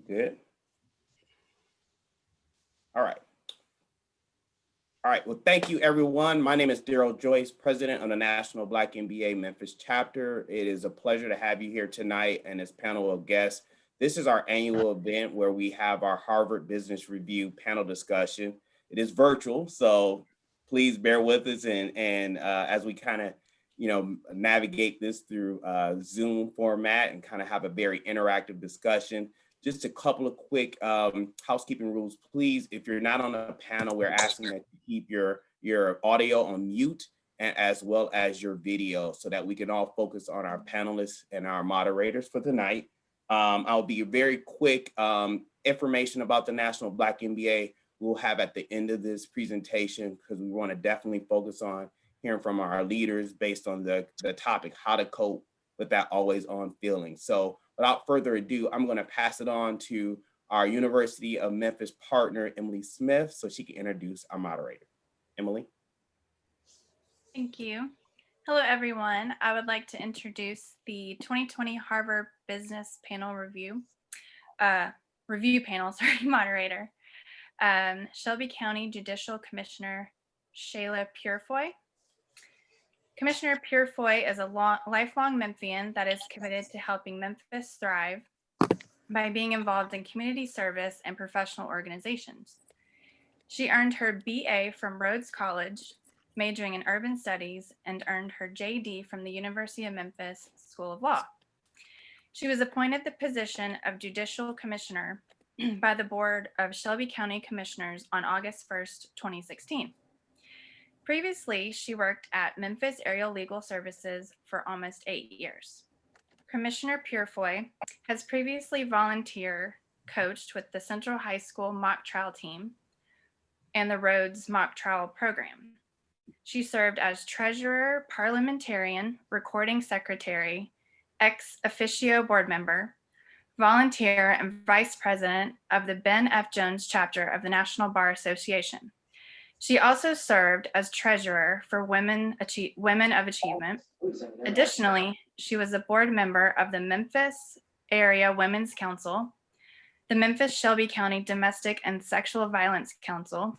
Good. All right. All right. Well, thank you, everyone. My name is Daryl Joyce, president of the National Black MBA Memphis chapter. It is a pleasure to have you here tonight and this panel of guests. This is our annual event where we have our Harvard Business Review panel discussion. It is virtual, so please bear with us and as we kind of navigate this through Zoom format and kind of have a very interactive discussion. Just a couple of quick housekeeping rules, please. If you're not on a panel, we're asking that you keep your audio on mute and as well as your video so that we can all focus on our panelists and our moderators for tonight. I'll be very quick information about the National Black MBA we'll have at the end of this presentation because we want to definitely focus on hearing from our leaders based on the topic, how to cope with that always on feeling. So without further ado, I'm going to pass it on to our University of Memphis partner, Emily Smith, so she can introduce our moderator. Emily. Thank you. Hello, everyone. I would like to introduce the 2020 Harvard Business Panel Review panel, moderator, Shelby County Judicial Commissioner Shayla Purefoy. Commissioner Purefoy is a lifelong Memphian that is committed to helping Memphis thrive by being involved in community service and professional organizations. She earned her BA from Rhodes College, majoring in urban studies, and earned her JD from the University of Memphis School of Law. She was appointed the position of Judicial Commissioner by the Board of Shelby County Commissioners on August 1st, 2016. Previously, she worked at Memphis Area Legal Services for almost 8 years. Commissioner Purefoy has previously volunteer coached with the Central High School mock trial team and the Rhodes mock trial program. She served as treasurer, parliamentarian, recording secretary, ex officio board member, volunteer, and vice president of the Ben F. Jones chapter of the National Bar Association. She also served as treasurer for Women of Achievement. Additionally, she was a board member of the Memphis Area Women's Council, the Memphis Shelby County Domestic and Sexual Violence Council,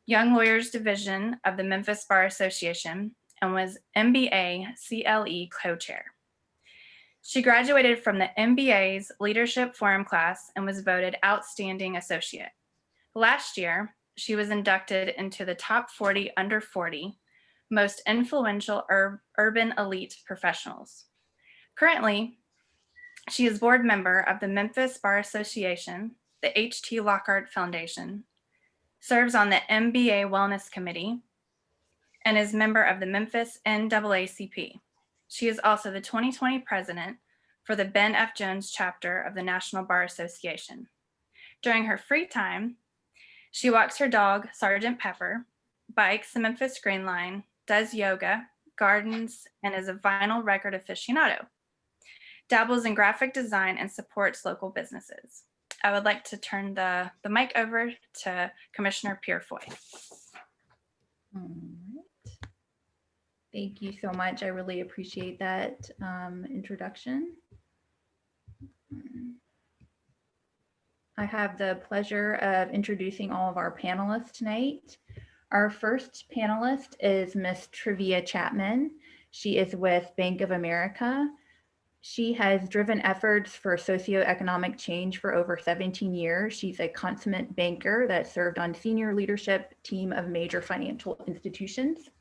Young Lawyers Division of the Memphis Bar Association, and was MBA CLE co-chair. She graduated from the MBA's Leadership Forum class and was voted Outstanding Associate. Last year, she was inducted into the top 40 under 40 most influential urban elite professionals. Currently, she is board member of the Memphis Bar Association, the H.T. Lockhart Foundation, serves on the MBA Wellness Committee, and is member of the Memphis NAACP. She is also the 2020 president for the Ben F. Jones chapter of the National Bar Association. During her free time, she walks her dog, Sergeant Pepper, bikes the Memphis Green Line, does yoga, gardens, and is a vinyl record aficionado. Dabbles in graphic design and supports local businesses. I would like to turn the mic over to Commissioner Purefoy. All right. Thank you so much. I really appreciate that introduction. I have the pleasure of introducing all of our panelists tonight. Our first panelist is Ms. Trevia Chapman. She is with Bank of America. She has driven efforts for socioeconomic change for over 17 years. She's a consummate banker that served on senior leadership team of major financial institutions.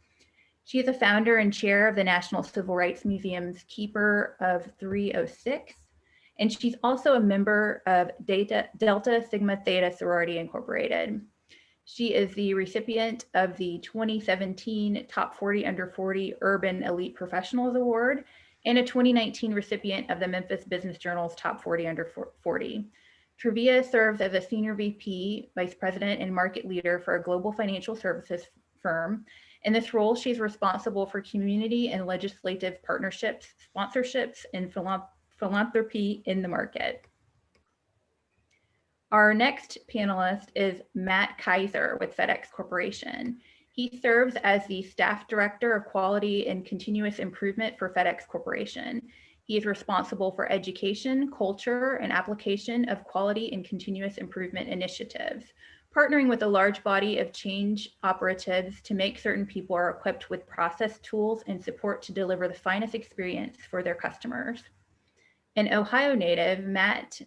She is a founder and chair of the National Civil Rights Museum's Keeper of 306. And she's also a member of Delta Sigma Theta Sorority Incorporated. She is the recipient of the 2017 Top 40 Under 40 Urban Elite Professionals Award and a 2019 recipient of the Memphis Business Journal's Top 40 Under 40. Trevia serves as a senior VP, vice president, and market leader for a global financial services firm. In this role, she's responsible for community and legislative partnerships, sponsorships, and philanthropy in the market. Our next panelist is Matt Kaiser with FedEx Corporation. He serves as the Staff Director of Quality and Continuous Improvement for FedEx Corporation. He is responsible for education, culture, and application of quality and continuous improvement initiatives, partnering with a large body of change operatives to make certain people are equipped with process tools and support to deliver the finest experience for their customers. An Ohio native, Matt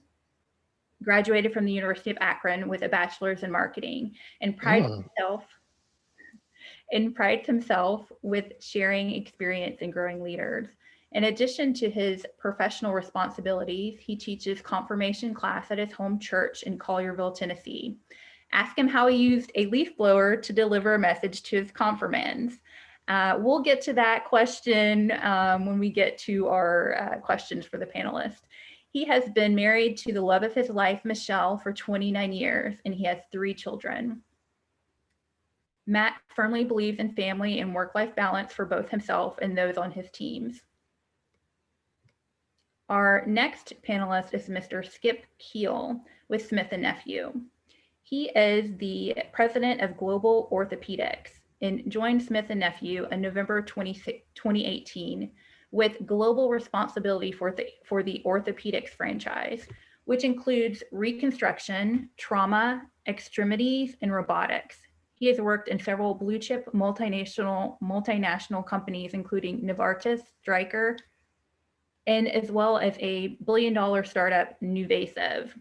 graduated from the University of Akron with a bachelor's in marketing and prides himself with sharing experience and growing leaders. In addition to his professional responsibilities, he teaches confirmation class at his home church in Collierville, Tennessee. Ask him how he used a leaf blower to deliver a message to his confirmands. We'll get to that question when we get to our questions for the panelists. He has been married to the love of his life, Michelle, for 29 years, and he has 3 children. Matt firmly believes in family and work-life balance for both himself and those on his teams. Our next panelist is Mr. Skip Keel with Smith & Nephew. He is the president of Global Orthopedics and joined Smith & Nephew in November 2018 with global responsibility for the orthopedics franchise, which includes reconstruction, trauma, extremities, and robotics. He has worked in several blue chip multinational companies, including Novartis, Stryker, and as well as a billion-dollar startup, NuVasive.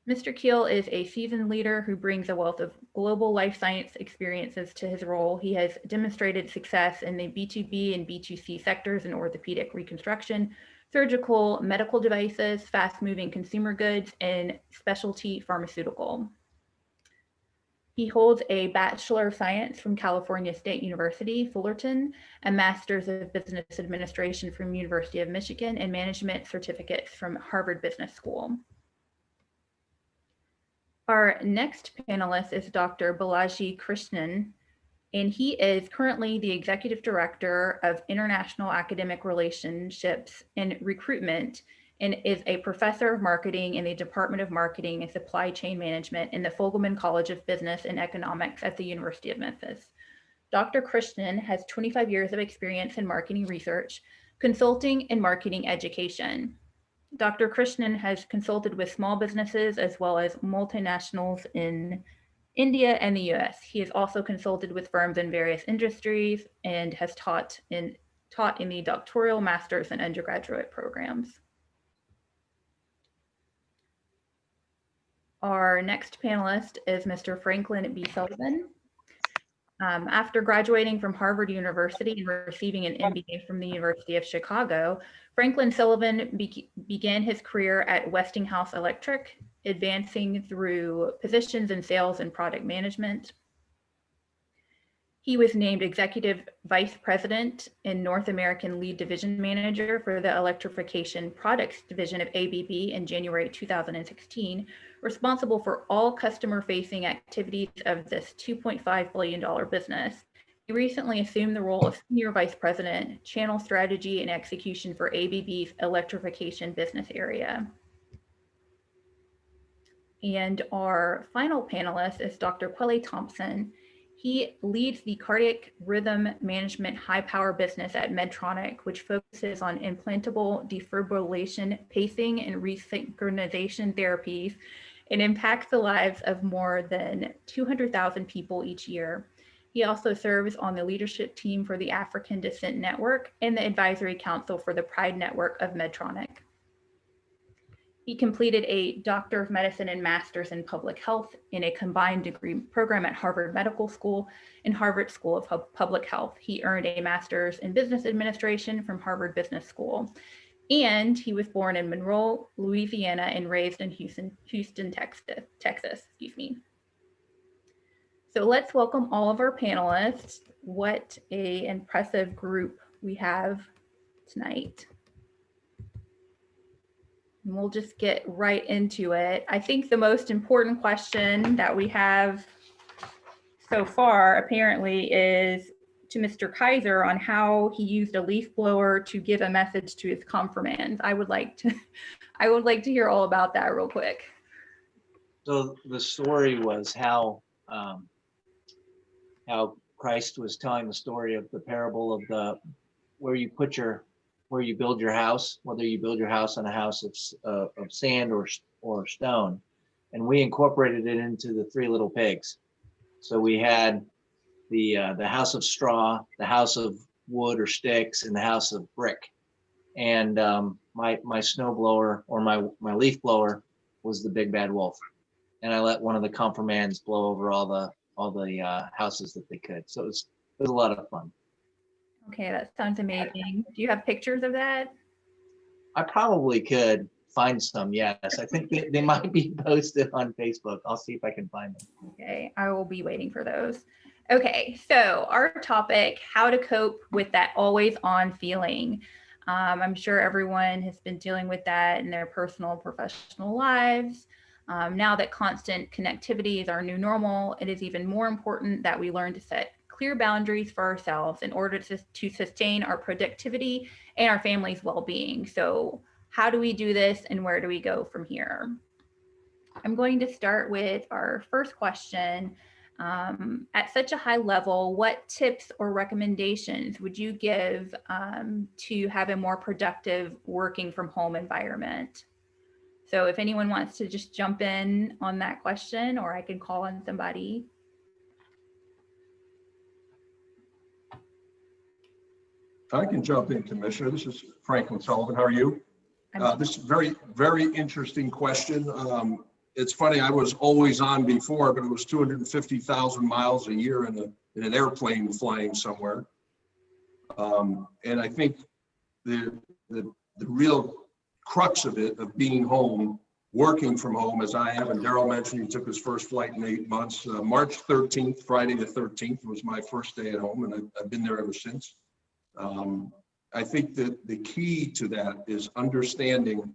Mr. Keel is a seasoned leader who brings a wealth of global life science experiences to his role. He has demonstrated success in the B2B and B2C sectors in orthopedic reconstruction, surgical, medical devices, fast-moving consumer goods, and specialty pharmaceutical. He holds a Bachelor of Science from California State University, Fullerton, a Master's of Business Administration from University of Michigan, and management certificates from Harvard Business School. Our next panelist is Dr. Bolaji Krishnan, and he is currently the Executive Director of International Academic Relationships and Recruitment and is a professor of marketing in the Department of Marketing and Supply Chain Management in the Fogelman College of Business and Economics at the University of Memphis. Dr. Krishnan has 25 years of experience in marketing research, consulting, and marketing education. Dr. Krishnan has consulted with small businesses as well as multinationals in India and the US. He has also consulted with firms in various industries and has taught in the doctoral, master's, and undergraduate programs. Our next panelist is Mr. Franklin B. Sullivan. After graduating from Harvard University and receiving an MBA from the University of Chicago, Franklin Sullivan began his career at Westinghouse Electric, advancing through positions in sales and product management. He was named Executive Vice President and North American Lead Division Manager for the Electrification Products Division of ABB in January 2016, responsible for all customer-facing activities of this $2.5 billion business. He recently assumed the role of Senior Vice President, Channel Strategy and Execution for ABB's electrification business area. And our final panelist is Dr. Kweli Thompson. He leads the cardiac rhythm management high power business at Medtronic, which focuses on implantable defibrillation, pacing, and resynchronization therapies, and impacts the lives of more than 200,000 people each year. He also serves on the leadership team for the African Descent Network and the advisory council for the Pride Network of Medtronic. He completed a Doctor of Medicine and Master's in Public Health in a combined degree program at Harvard Medical School and Harvard School of Public Health. He earned a Master's in Business Administration from Harvard Business School. And he was born in Monroe, Louisiana, and raised in Houston, Texas. So let's welcome all of our panelists. What an impressive group we have tonight. And we'll just get right into it. I think the most important question that we have so far apparently is to Mr. Kaiser on how he used a leaf blower to give a message to his confirmands. I would like to hear all about that real quick. So the story was how Christ was telling the story of the parable of where you put your where you build your house, whether you build your house on a house of sand or stone. And we incorporated it into the Three Little Pigs. So we had the house of straw, the house of wood or sticks, and the house of brick. And my snow blower or my leaf blower was the big bad wolf. And I let one of the confirmands blow over all the houses that they could. So it was a lot of fun. Okay, that sounds amazing. Do you have pictures of that? I probably could find some. Yes, I think they might be posted on Facebook. I'll see if I can find them. Okay, I will be waiting for those. Okay, so our topic, how to cope with that always on feeling. I'm sure everyone has been dealing with that in their personal, professional lives. Now that constant connectivity is our new normal, it is even more important that we learn to set clear boundaries for ourselves in order to sustain our productivity and our family's well-being. So how do we do this and where do we go from here? I'm going to start with our first question. At such a high level, what tips or recommendations would you give to have a more productive working from home environment? So if anyone wants to just jump in on that question, or I can call on somebody. I can jump in, Commissioner. This is Franklin Sullivan. How are you? This is very, very interesting question. It's funny, I was always on before, but it was 250,000 miles a year in an airplane flying somewhere. And I think the real crux of it, of being home, working from home, as I am, and Daryl mentioned he took his first flight in 8 months. March 13th, Friday the 13th was my first day at home, and I've been there ever since. I think that the key to that is understanding,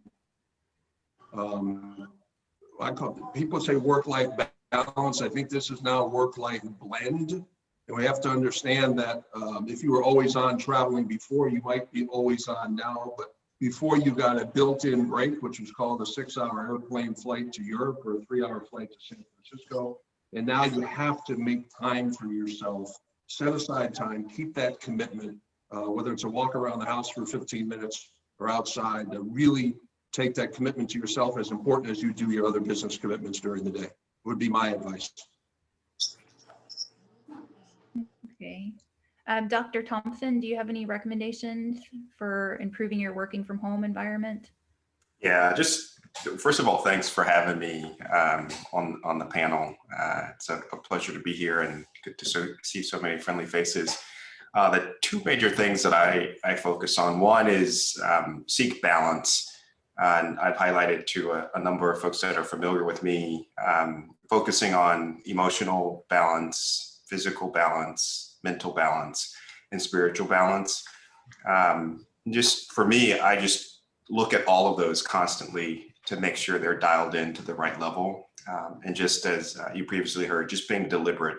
people say work-life balance. I think this is now work-life blend. And we have to understand that if you were always on traveling before, you might be always on now, but before you got a built-in break, which was called a 6-hour airplane flight to Europe or a 3-hour flight to San Francisco. And now you have to make time for yourself, set aside time, keep that commitment, whether it's a walk around the house for 15 minutes or outside, to really take that commitment to yourself as important as you do your other business commitments during the day, would be my advice. Okay. Dr. Thompson, do you have any recommendations for improving your working from home environment? Yeah, just first of all, thanks for having me on the panel. It's a pleasure to be here and good to see so many friendly faces. The two major things that I focus on, one is seek balance. And I've highlighted to a number of folks that are familiar with me, focusing on emotional balance, physical balance, mental balance, and spiritual balance. Just for me, I just look at all of those constantly to make sure they're dialed into the right level. And just as you previously heard, just being deliberate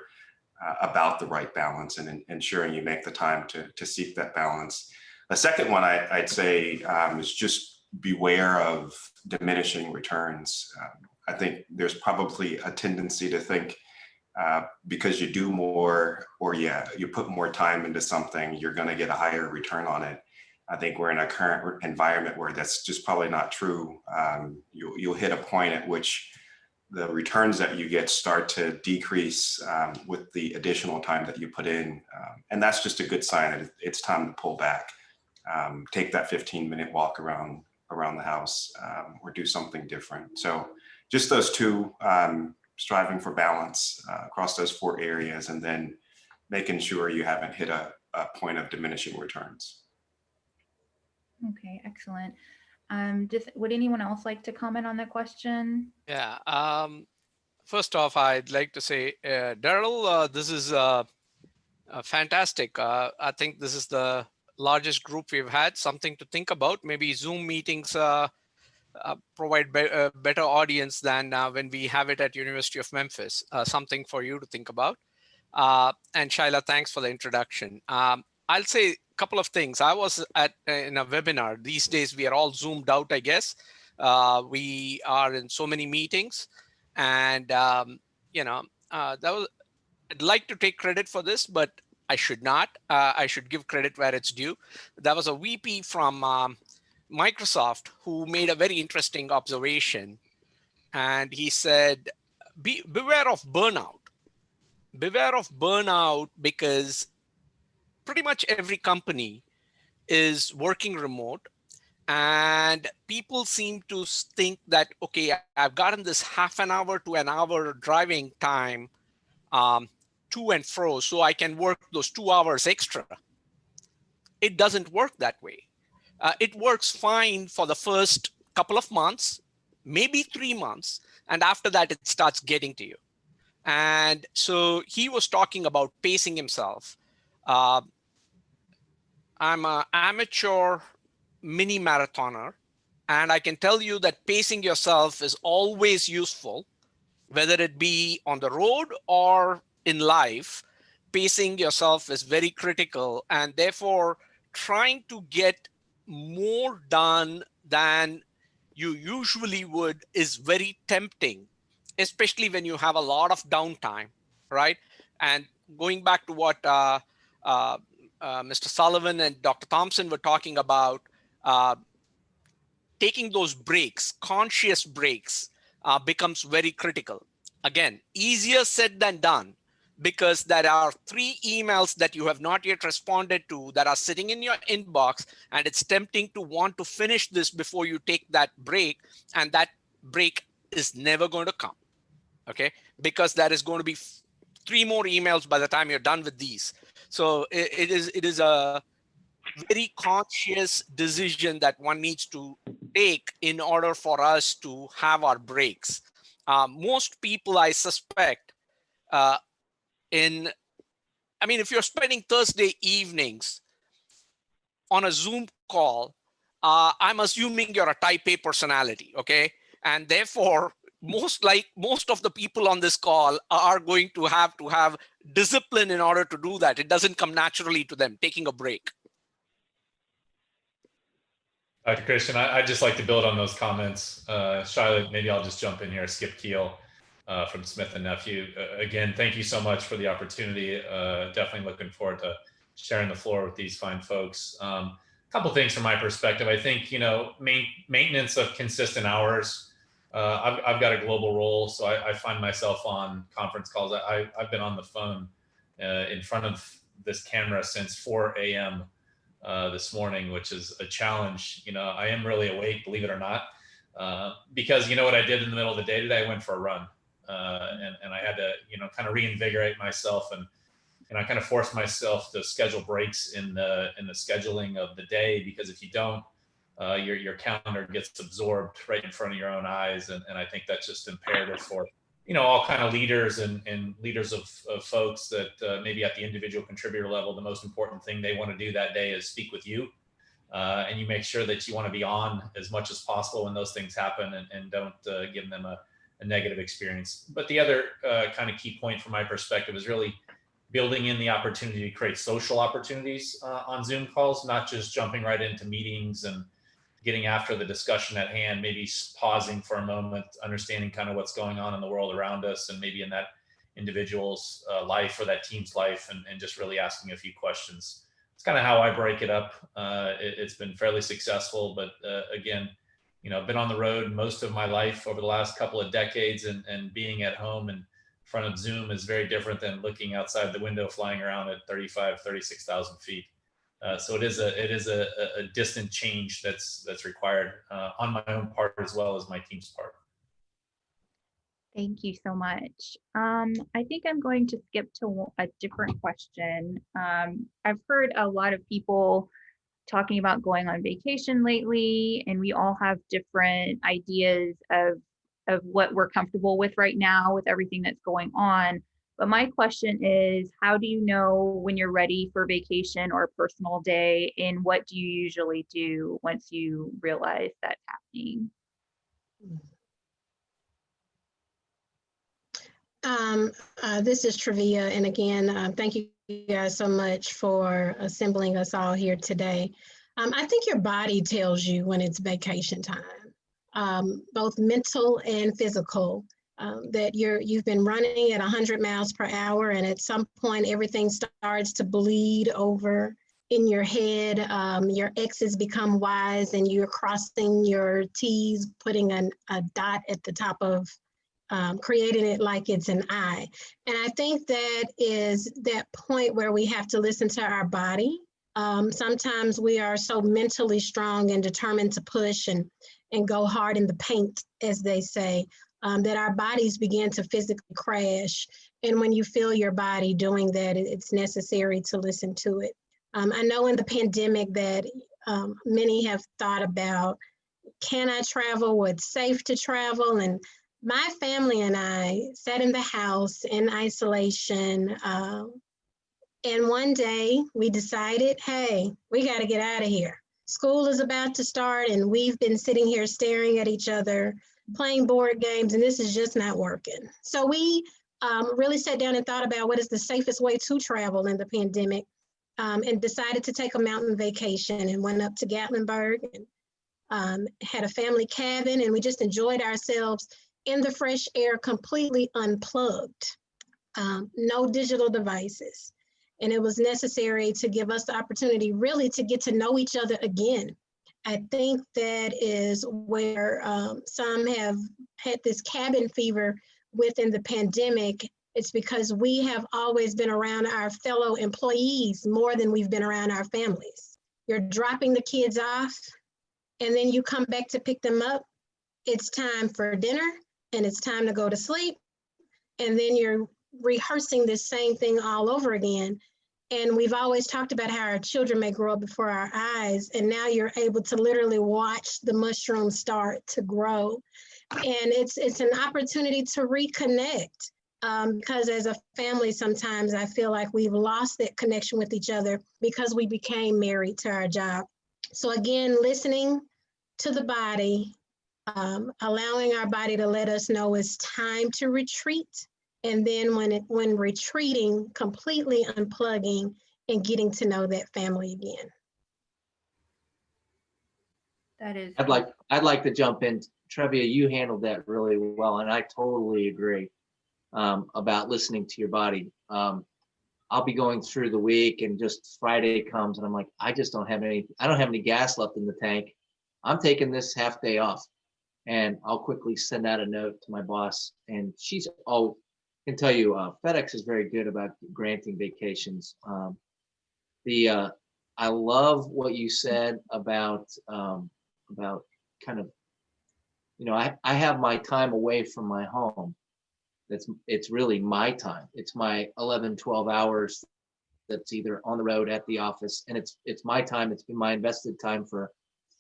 about the right balance and ensuring you make the time to seek that balance. The second one I'd say is just beware of diminishing returns. I think there's probably a tendency to think because you do more or you put more time into something, you're going to get a higher return on it. I think we're in a current environment where that's just probably not true. You'll hit a point at which the returns that you get start to decrease with the additional time that you put in. And that's just a good sign that it's time to pull back. Take that 15-minute walk around the house or do something different. So just those two, striving for balance across those 4 areas, and then making sure you haven't hit a point of diminishing returns. Okay, excellent. Would anyone else like to comment on that question? Yeah. First off, I'd like to say, Daryl, this is fantastic. I think this is the largest group we've had, something to think about. Maybe Zoom meetings provide better audience than when we have it at University of Memphis, something for you to think about. And Shaila, thanks for the introduction. I'll say a couple of things. I was in a webinar. These days, we are all Zoomed out, I guess. We are in so many meetings. And, I'd like to take credit for this, but I should not. I should give credit where it's due. There was a VP from Microsoft who made a very interesting observation. And he said, beware of burnout. Beware of burnout because pretty much every company is working remote. And people seem to think that, okay, I've gotten this half an hour to an hour driving time to and fro, so I can work those 2 hours extra. It doesn't work that way. It works fine for the first couple of months, maybe 3 months, and after that, it starts getting to you. And so he was talking about pacing himself. I'm an amateur mini marathoner, and I can tell you that pacing yourself is always useful, whether it be on the road or in life. Pacing yourself is very critical, and therefore trying to get more done than you usually would is very tempting, especially when you have a lot of downtime, right? And going back to what Mr. Sullivan and Dr. Thompson were talking about, taking those breaks, conscious breaks, becomes very critical. Again, easier said than done, because there are 3 emails that you have not yet responded to that are sitting in your inbox, and it's tempting to want to finish this before you take that break, and that break is never going to come, okay? Because there is going to be 3 more emails by the time you're done with these. So it is a very conscious decision that one needs to take in order for us to have our breaks. Most people, I suspect, if you're spending Thursday evenings on a Zoom call, I'm assuming you're a type A personality, okay? And therefore, most of the people on this call are going to have discipline in order to do that. It doesn't come naturally to them, taking a break. Dr. Krishnan, I'd just like to build on those comments. Charlotte, maybe I'll just jump in here. Skip Keel from Smith & Nephew. Again, thank you so much for the opportunity. Definitely looking forward to sharing the floor with these fine folks. A couple things from my perspective. I think, maintenance of consistent hours. I've got a global role, so I find myself on conference calls. I've been on the phone in front of this camera since 4 a.m. This morning, which is a challenge. I am really awake, believe it or not, because what I did in the middle of the day today, I went for a run, and I had to, kind of reinvigorate myself, and I kind of forced myself to schedule breaks in the scheduling of the day, because if you don't, your calendar gets absorbed right in front of your own eyes, and I think that's just imperative for all kind of leaders and leaders of folks that maybe at the individual contributor level, the most important thing they want to do that day is speak with you. And you make sure that you want to be on as much as possible when those things happen, and don't give them a negative experience. But the other kind of key point from my perspective is really building in the opportunity to create social opportunities on Zoom calls, not just jumping right into meetings and getting after the discussion at hand, maybe pausing for a moment, understanding kind of what's going on in the world around us, and maybe in that individual's life or that team's life, and just really asking a few questions. It's kind of how I break it up. It's been fairly successful, but again, I've been on the road most of my life over the last couple of decades, and being at home in front of Zoom is very different than looking outside the window flying around at 36,000 feet. So it is a distant change that's required on my own part as well as my team's part. Thank you so much. I think I'm going to skip to a different question. I've heard a lot of people talking about going on vacation lately, and we all have different ideas of what we're comfortable with right now with everything that's going on. But my question is, how do you know when you're ready for vacation or a personal day, and what do you usually do once you realize that's happening? This is Trevia, and again, thank you guys so much for assembling us all here today. I think your body tells you when it's vacation time, both mental and physical. that you've been running at 100 miles per hour, and at some point everything starts to bleed over in your head. Your X's become Y's, and you're crossing your T's, putting a dot at the top of, creating it like it's an I. And I think that is that point where we have to listen to our body. Sometimes we are so mentally strong and determined to push and go hard in the paint, as they say, that our bodies begin to physically crash. And when you feel your body doing that, it's necessary to listen to it. I know in the pandemic that many have thought about, can I travel? What's safe to travel? And my family and I sat in the house in isolation. And one day we decided, hey, we got to get out of here. School is about to start, and we've been sitting here staring at each other, playing board games, and this is just not working. So we really sat down and thought about what is the safest way to travel in the pandemic, and decided to take a mountain vacation, and went up to Gatlinburg and had a family cabin, and we just enjoyed ourselves in the fresh air, completely unplugged, no digital devices. And it was necessary to give us the opportunity really to get to know each other again. I think that is where some have had this cabin fever within the pandemic. It's because we have always been around our fellow employees more than we've been around our families. You're dropping the kids off, and then you come back to pick them up. It's time for dinner, and it's time to go to sleep. And then you're rehearsing this same thing all over again. And we've always talked about how our children may grow up before our eyes, and now you're able to literally watch the mushroom start to grow. And it's an opportunity to reconnect, because as a family, sometimes I feel like we've lost that connection with each other because we became married to our job. So again, listening to the body, allowing our body to let us know it's time to retreat. And then when retreating, completely unplugging and getting to know that family again. That is. I'd like to jump in. Trevia, you handled that really well, and I totally agree about listening to your body. I'll be going through the week, and just Friday comes, and I'm like, I don't have any gas left in the tank. I'm taking this half day off, and I'll quickly send out a note to my boss, and she's can tell you, FedEx is very good about granting vacations. I love what you said about kind of, I have my time away from my home. It's really my time. It's my 11, 12 hours that's either on the road, at the office, and it's my time. It's been my invested time for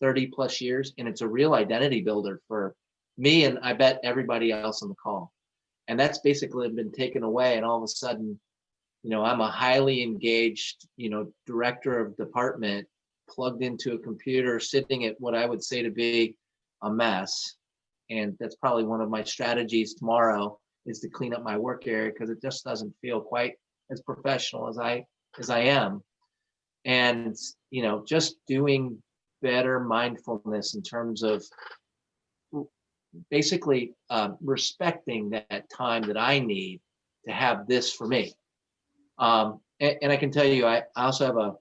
30 plus years, and it's a real identity builder for me, and I bet everybody else on the call. And that's basically been taken away. And all of a sudden, I'm a highly engaged, director of department, plugged into a computer, sitting at what I would say to be a mess. And that's probably one of my strategies tomorrow, is to clean up my work area, because it just doesn't feel quite as professional as I am. And, just doing better mindfulness in terms of basically respecting that time that I need to have this for me. And I can tell you, I also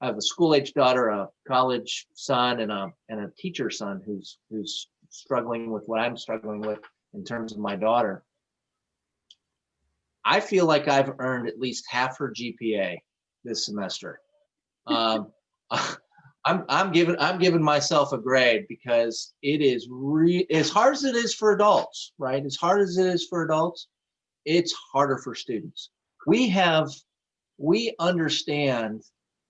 have a school-age daughter, a college son, and a teacher son who's struggling with what I'm struggling with in terms of my daughter. I feel like I've earned at least half her GPA this semester. I'm giving myself a grade, because it is as hard as it is for adults, right? As hard as it is for adults, it's harder for students. We understand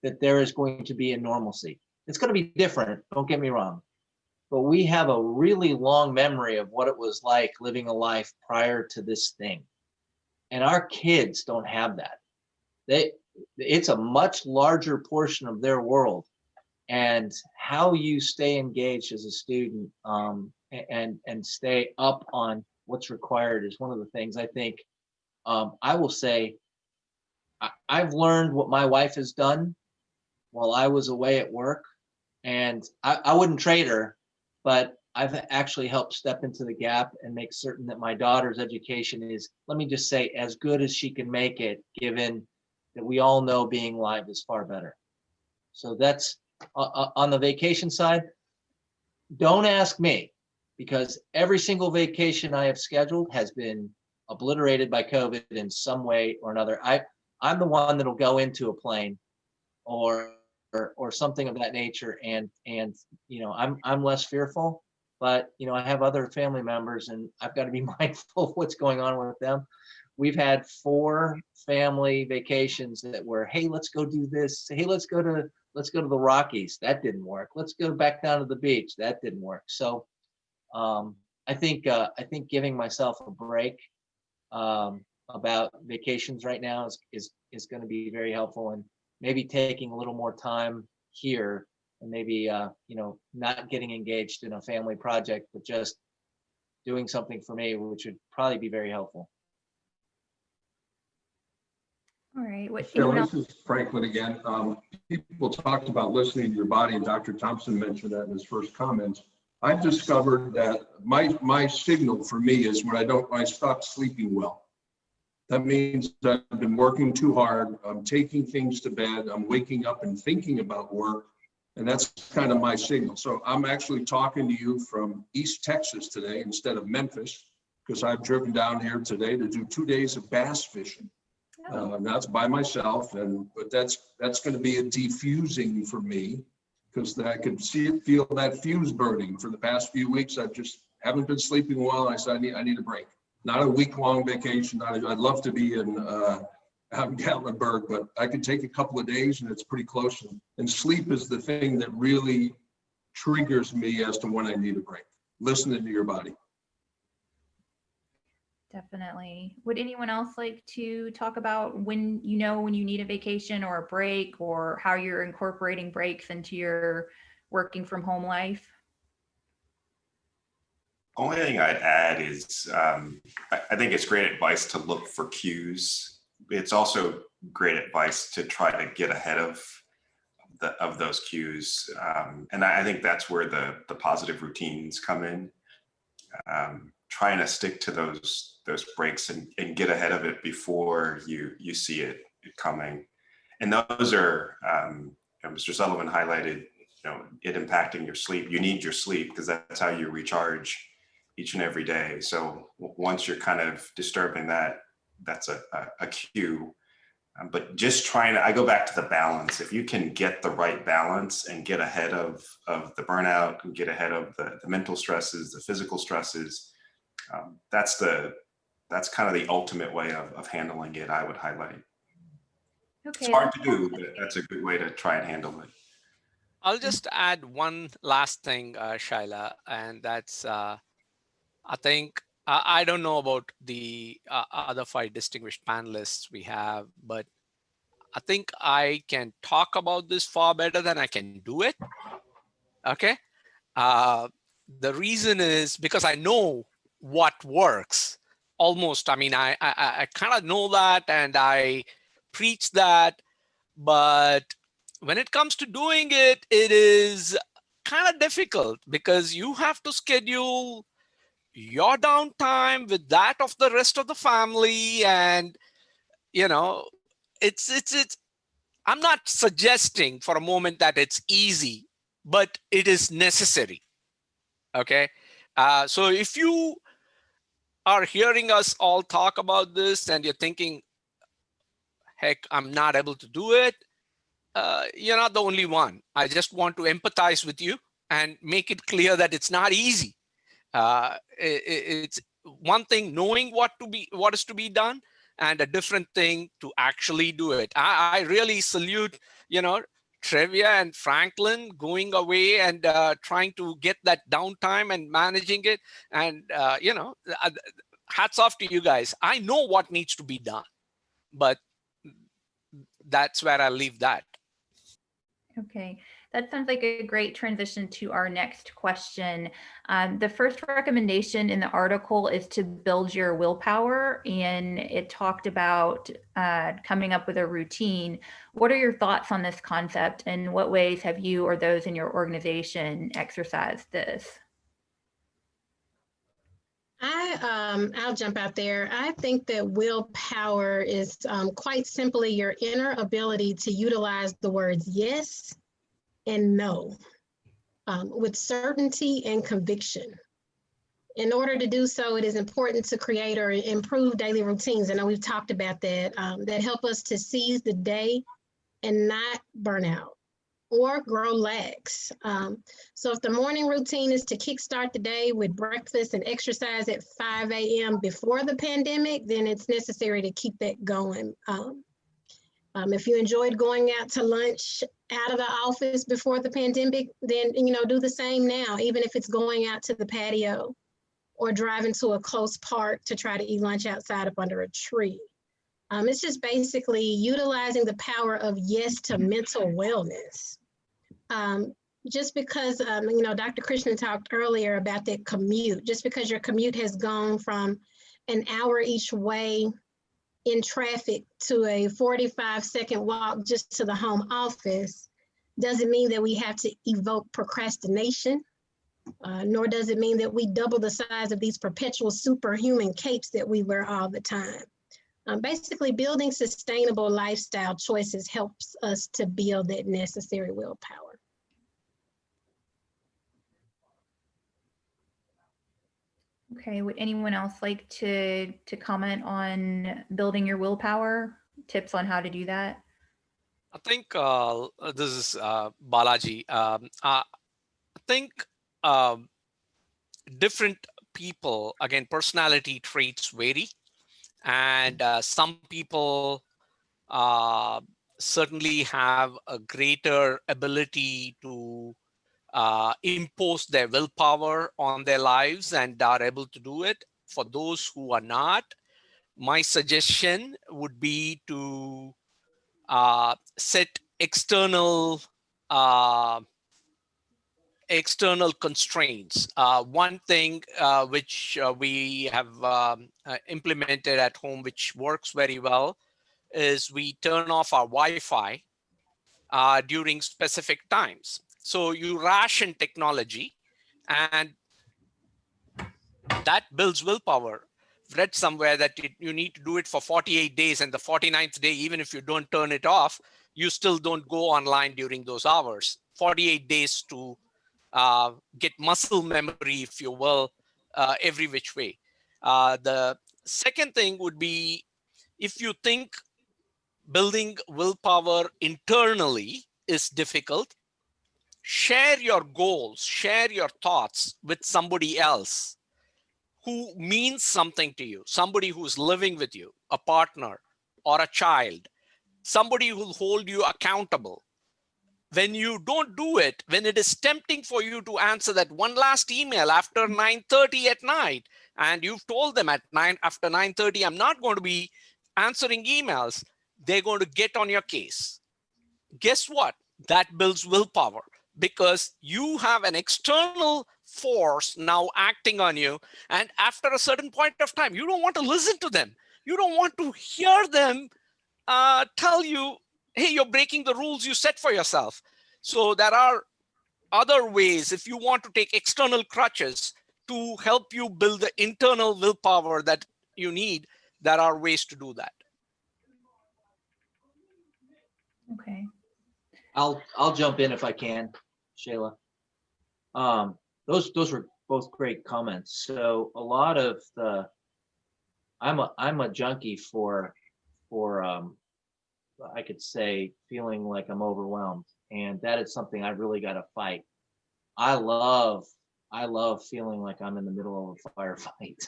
that there is going to be a normalcy. It's going to be different, don't get me wrong, but we have a really long memory of what it was like living a life prior to this thing. And our kids don't have that. It's a much larger portion of their world. And how you stay engaged as a student and stay up on what's required is one of the things I think I will say I've learned what my wife has done while I was away at work. And I wouldn't trade her, but I've actually helped step into the gap and make certain that my daughter's education is, let me just say, as good as she can make it, given that we all know being live is far better. So that's on the vacation side. Don't ask me, because every single vacation I have scheduled has been obliterated by COVID in some way or another. I'm the one that'll go into a plane or something of that nature, and you know, I'm less fearful. But you know, I have other family members, and I've got to be mindful of what's going on with them. We've had 4 family vacations that were, hey, let's go do this. Hey, let's go to the Rockies. That didn't work. Let's go back down to the beach. That didn't work. So I think giving myself a break about vacations right now is going to be very helpful, and maybe taking a little more time here, and maybe you know, not getting engaged in a family project, but just doing something for me, which would probably be very helpful. All right. What Phil, anyone this else? is Franklin again. People talked about listening to your body, and Dr. Thompson mentioned that in his first comments. I've discovered that my signal for me is when I stop sleeping well. That means that I've been working too hard. I'm taking things to bed. I'm waking up and thinking about work. And that's kind of my signal. So I'm actually talking to you from East Texas today instead of Memphis, because I've driven down here today to do 2 days of bass fishing. That's by myself, but that's going to be a defusing for me, because I can feel that fuse burning. For the past few weeks, I just haven't been sleeping well. I said I need a break. Not a week-long vacation. I'd love to be out in Gatlinburg, but I could take a couple of days, and it's pretty close. And sleep is the thing that really triggers me as to when I need a break. Listening to your body. Definitely. Would anyone else like to talk about when you need a vacation or a break, or how you're incorporating breaks into your working from home life? Only thing I'd add is I think it's great advice to look for cues. It's also great advice to try to get ahead of those cues, and I think that's where the positive routines come in. Trying to stick to those breaks and get ahead of it before you see it coming. And those are, Mr. Sullivan highlighted, it impacting your sleep. You need your sleep because that's how you recharge each and every day. So once you're kind of disturbing that, that's a cue. But just I go back to the balance. If you can get the right balance and get ahead of the burnout and get ahead of the mental stresses, the physical stresses, that's kind of the ultimate way of handling it, I would highlight. Okay. It's hard to do, but that's a good way to try and handle it. I'll just add one last thing, Shaila, and that's I think I don't know about the other 5 distinguished panelists we have, but I think I can talk about this far better than I can do it. Okay. The reason is because I know what works almost. I mean, I kind of know that and I preach that, but when it comes to doing it, it is kind of difficult because you have to schedule your downtime with that of the rest of the family. And, it's I'm not suggesting for a moment that it's easy, but it is necessary. Okay. So if you are hearing us all talk about this and you're thinking, heck, I'm not able to do it, you're not the only one. I just want to empathize with you and make it clear that it's not easy. It's one thing knowing what is to be done, and a different thing to actually do it. I really salute, Trevia and Franklin going away and trying to get that downtime and managing it. And, hats off to you guys. I know what needs to be done, but that's where I'll leave that. Okay, that sounds like a great transition to our next question. The first recommendation in the article is to build your willpower, and it talked about coming up with a routine. What are your thoughts on this concept, and what ways have you or those in your organization exercised this? I'll jump out there. I think that willpower is quite simply your inner ability to utilize the words yes and no with certainty and conviction. In order to do so, it is important to create or improve daily routines. I know we've talked about that, that help us to seize the day and not burn out or grow lax. So if the morning routine is to kickstart the day with breakfast and exercise at 5 a.m. before the pandemic, then it's necessary to keep that going. If you enjoyed going out to lunch out of the office before the pandemic, then do the same now, even if it's going out to the patio or driving to a close park to try to eat lunch outside up under a tree. It's just basically utilizing the power of yes to mental wellness. Just because, Dr. Krishnan talked earlier about that commute, just because your commute has gone from an hour each way in traffic to a 45-second walk just to the home office, doesn't mean that we have to evoke procrastination, nor does it mean that we double the size of these perpetual superhuman capes that we wear all the time. Basically, building sustainable lifestyle choices helps us to build that necessary willpower. Okay, would anyone else like to comment on building your willpower, tips on how to do that? I think this is Balaji. I think different people, again, personality traits vary. And some people certainly have a greater ability to impose their willpower on their lives and are able to do it. For those who are not, my suggestion would be to set external constraints. One thing which we have implemented at home, which works very well, is we turn off our Wi-Fi during specific times. So you ration technology, and that builds willpower. Read somewhere that you need to do it for 48 days, and the 49th day, even if you don't turn it off, you still don't go online during those hours. 48 days to get muscle memory, if you will, every which way. The second thing would be, if you think building willpower internally is difficult, share your goals, share your thoughts with somebody else who means something to you, somebody who's living with you, a partner or a child, somebody who will hold you accountable. When you don't do it, when it is tempting for you to answer that one last email after 9:30 at night, and you've told them after 9:30, I'm not going to be answering emails, they're going to get on your case. Guess what? That builds willpower, because you have an external force now acting on you. And after a certain point of time, you don't want to listen to them. You don't want to hear them tell you, hey, you're breaking the rules you set for yourself. So there are other ways, if you want to take external crutches to help you build the internal willpower that you need, there are ways to do that. Okay. I'll jump in if I can, Shayla. Those were both great comments. So a lot of the, I'm a junkie for I could say feeling like I'm overwhelmed, and that is something I really got to fight. I love feeling like I'm in the middle of a firefight,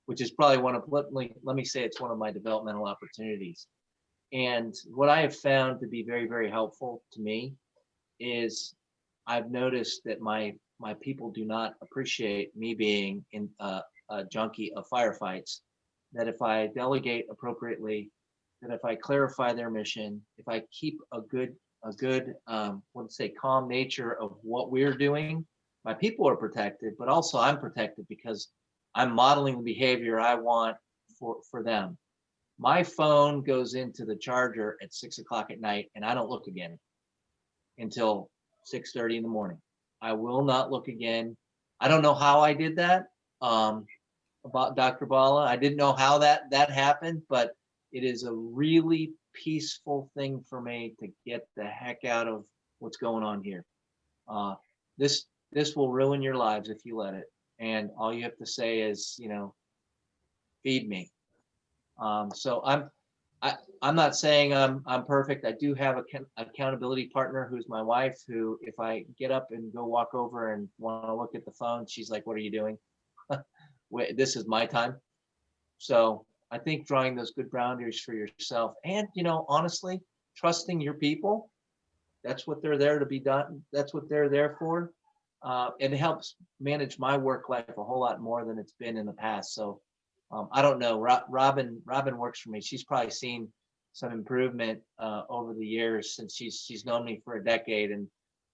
which is probably one of, let me say it's one of my developmental opportunities. And what I have found to be very, very helpful to me is I've noticed that my people do not appreciate me being in a junkie of firefights, that if I delegate appropriately, that if I clarify their mission, if I keep a good let's say calm nature of what we're doing, my people are protected, but also I'm protected because I'm modeling the behavior I want for them. My phone goes into the charger at 6 o'clock at night, and I don't look again until 6:30 in the morning. I will not look again. I don't know how I did that, about Dr. Bala. I didn't know how that happened, but it is a really peaceful thing for me to get the heck out of what's going on here. This will ruin your lives if you let it. And all you have to say is, you know, feed me. So I'm not saying I'm perfect. I do have an accountability partner who's my wife, who, if I get up and go walk over and want to look at the phone, she's like, "What are you doing?" Wait, this is my time. So I think drawing those good boundaries for yourself, and, you know, honestly, trusting your people. That's what they're there to be done. That's what they're there for. It helps manage my work life a whole lot more than it's been in the past. So I don't know. Robin works for me. She's probably seen some improvement over the years since she's known me for a decade, and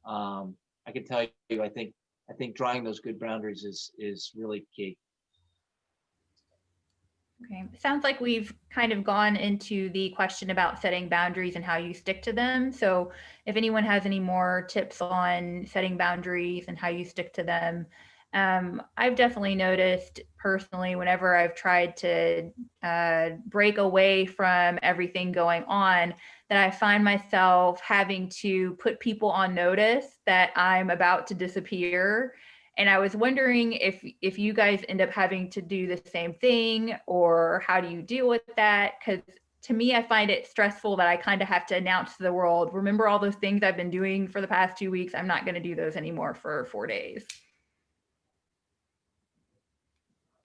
I can tell you, I think drawing those good boundaries is really key. Okay, sounds like we've kind of gone into the question about setting boundaries and how you stick to them. So if anyone has any more tips on setting boundaries and how you stick to them, I've definitely noticed personally, whenever I've tried to break away from everything going on, that I find myself having to put people on notice that I'm about to disappear. And I was wondering if you guys end up having to do the same thing, or how do you deal with that? Because to me, I find it stressful that I kind of have to announce to the world, remember all those things I've been doing for the past 2 weeks? I'm not going to do those anymore for 4 days.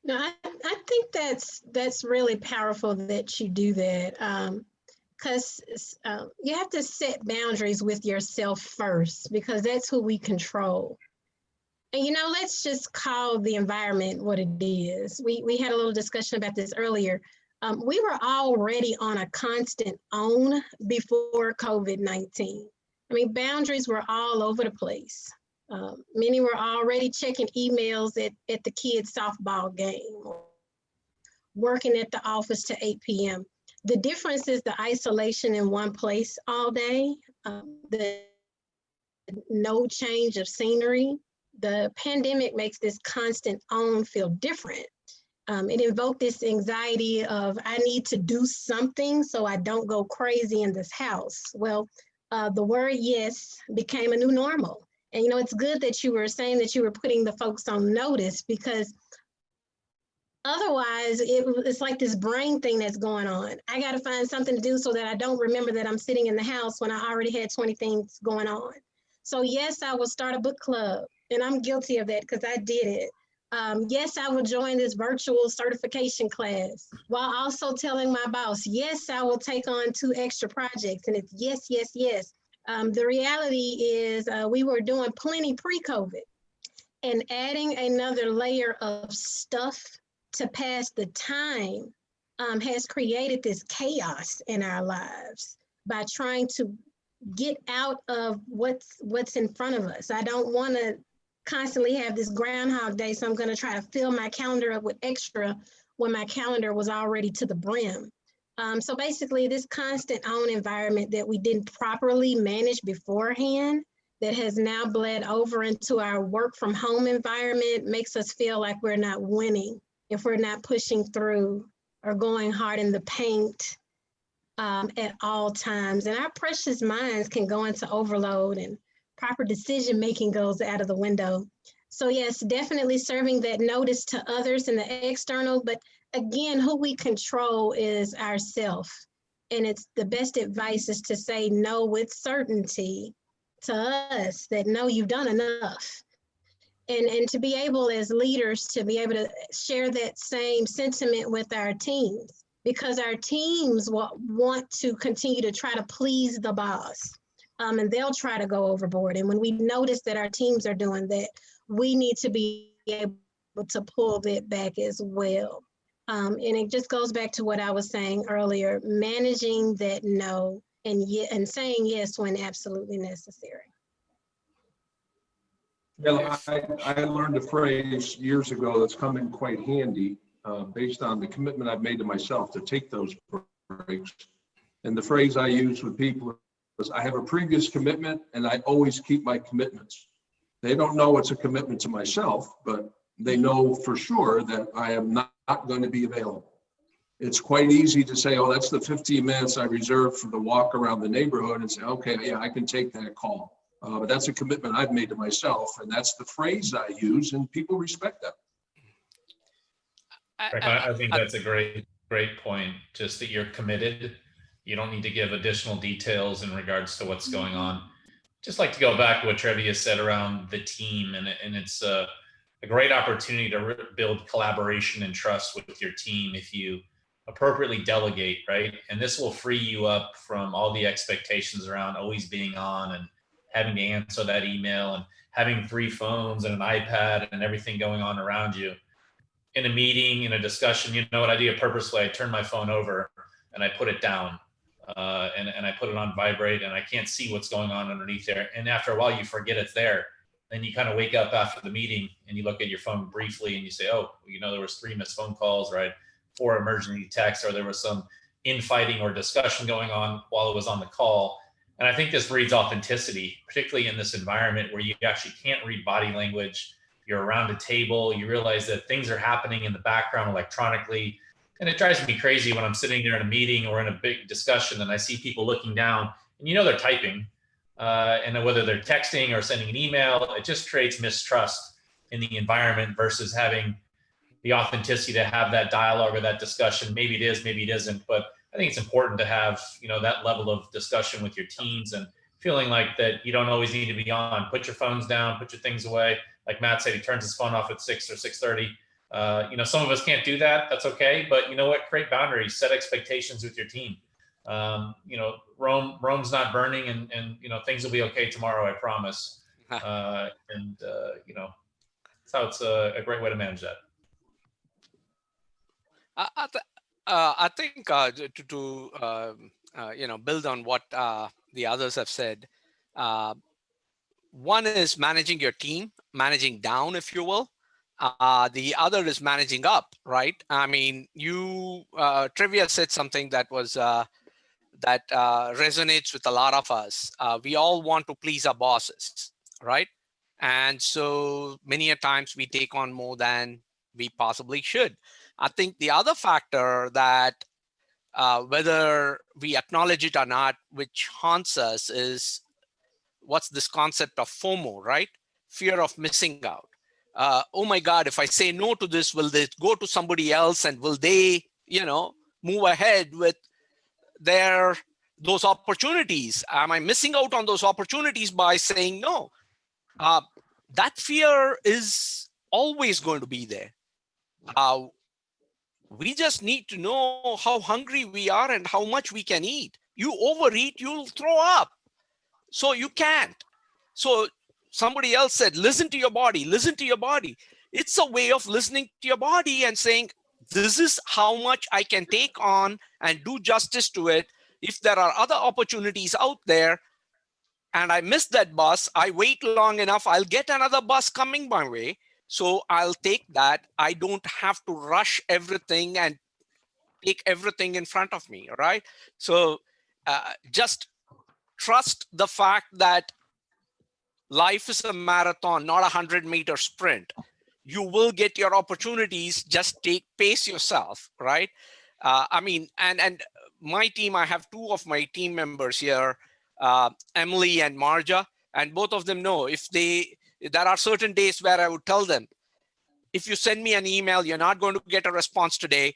No, I think that's really powerful that you do that, because you have to set boundaries with yourself first, because that's who we control. And, you know, let's just call the environment what it is. We had a little discussion about this earlier. We were already on a constant on before COVID-19. I mean, boundaries were all over the place. Many were already checking emails at the kids' softball game, or working at the office to 8 p.m. The difference is the isolation in one place all day, the no change of scenery. The pandemic makes this constant on feel different. It invoked this anxiety of, I need to do something so I don't go crazy in this house. Well, the word yes became a new normal. And, you know, it's good that you were saying that you were putting the folks on notice, because otherwise it's like this brain thing that's going on. I got to find something to do so that I don't remember that I'm sitting in the house when I already had 20 things going on. So yes, I will start a book club, and I'm guilty of that because I did it. Yes, I will join this virtual certification class, while also telling my boss, yes, I will take on 2 extra projects. And it's yes, yes, yes. The reality is we were doing plenty pre-COVID, and adding another layer of stuff to pass the time has created this chaos in our lives by trying to get out of what's in front of us. I don't want to constantly have this Groundhog Day, so I'm going to try to fill my calendar up with extra when my calendar was already to the brim. So basically, this constant on environment that we didn't properly manage beforehand, that has now bled over into our work from home environment, makes us feel like we're not winning if we're not pushing through or going hard in the paint at all times. And our precious minds can go into overload, and proper decision-making goes out of the window. So yes, definitely serving that notice to others in the external, but again, who we control is ourself. And it's the best advice is to say no with certainty to us, that no, you've done enough. And to be able as leaders to be able to share that same sentiment with our teams, because our teams want to continue to try to please the boss, and they'll try to go overboard. And when we notice that our teams are doing that, we need to be able to pull that back as well. And it just goes back to what I was saying earlier, managing that no and saying yes when absolutely necessary. Well, I learned a phrase years ago that's come in quite handy based on the commitment I've made to myself to take those breaks. And the phrase I use with people is, I have a previous commitment and I always keep my commitments. They don't know it's a commitment to myself, but they know for sure that I am not not going to be available. It's quite easy to say, oh, that's the 15 minutes I reserved for the walk around the neighborhood, and say, okay, yeah, I can take that call. But that's a commitment I've made to myself, and that's the phrase I use, and people respect that. I think that's a great point, just that you're committed. You don't need to give additional details in regards to what's going on. Just like to go back to what Trevia said around the team, and it's a great opportunity to build collaboration and trust with your team if you appropriately delegate, right? And this will free you up from all the expectations around always being on and having to answer that email and having 3 phones and an iPad and everything going on around you. In a meeting, in a discussion, you know what I do purposely? I turn my phone over and I put it down and I put it on vibrate, and I can't see what's going on underneath there. And after a while, you forget it's there. Then you kind of wake up after the meeting and you look at your phone briefly and you say, oh, you know, there was 3 missed phone calls, right? 4 emergency texts, or there was some infighting or discussion going on while it was on the call. And I think this breeds authenticity, particularly in this environment where you actually can't read body language. You're around a table, you realize that things are happening in the background electronically. And it drives me crazy when I'm sitting there in a meeting or in a big discussion and I see people looking down and you know they're typing, and whether they're texting or sending an email, it just creates mistrust in the environment versus having the authenticity to have that dialogue or that discussion. Maybe it is, maybe it isn't, but I think it's important to have, you know, that level of discussion with your teams and feeling like that you don't always need to be on. Put your phones down, put your things away. Like Matt said, he turns his phone off at 6 or 6:30. You know, some of us can't do that. That's okay. But you know what? Create boundaries, set expectations with your team. You know, Rome's not burning, and you know, things will be okay tomorrow, I promise. You know, that's how it's a great way to manage that. I think to you know, build on what the others have said. One is managing your team, managing down, if you will. The other is managing up, right? I mean, you Trivia said something that was that resonates with a lot of us. We all want to please our bosses, right? And so many a times we take on more than we possibly should. I think the other factor that whether we acknowledge it or not, which haunts us, is what's this concept of FOMO, right? Fear of missing out. Oh my God, if I say no to this, will they go to somebody else, and will they, you know, move ahead with those opportunities? Am I missing out on those opportunities by saying no? That fear is always going to be there. We just need to know how hungry we are and how much we can eat. You overeat, you'll throw up. So you can't. So somebody else said, listen to your body, listen to your body. It's a way of listening to your body and saying, this is how much I can take on and do justice to it. If there are other opportunities out there and I miss that bus, I wait long enough, I'll get another bus coming my way. So I'll take that. I don't have to rush everything and take everything in front of me, right? So just trust the fact that life is a marathon, not a 100-meter sprint. You will get your opportunities. Just pace yourself, right? I mean, and my team, I have 2 of my team members here, Emily and Marja, and both of them know there are certain days where I would tell them, if you send me an email, you're not going to get a response today.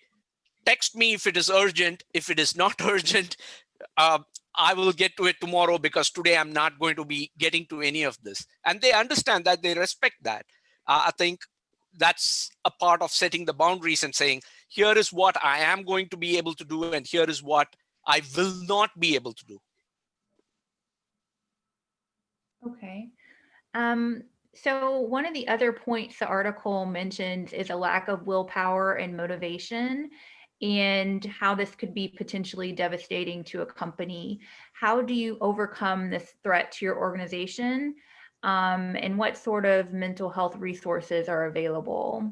Text me if it is urgent. If it is not urgent, I will get to it tomorrow, because today I'm not going to be getting to any of this. And they understand that, they respect that. I think that's a part of setting the boundaries and saying, here is what I am going to be able to do, and here is what I will not be able to do. Okay. So one of the other points the article mentions is a lack of willpower and motivation, and how this could be potentially devastating to a company. How do you overcome this threat to your organization? And what sort of mental health resources are available?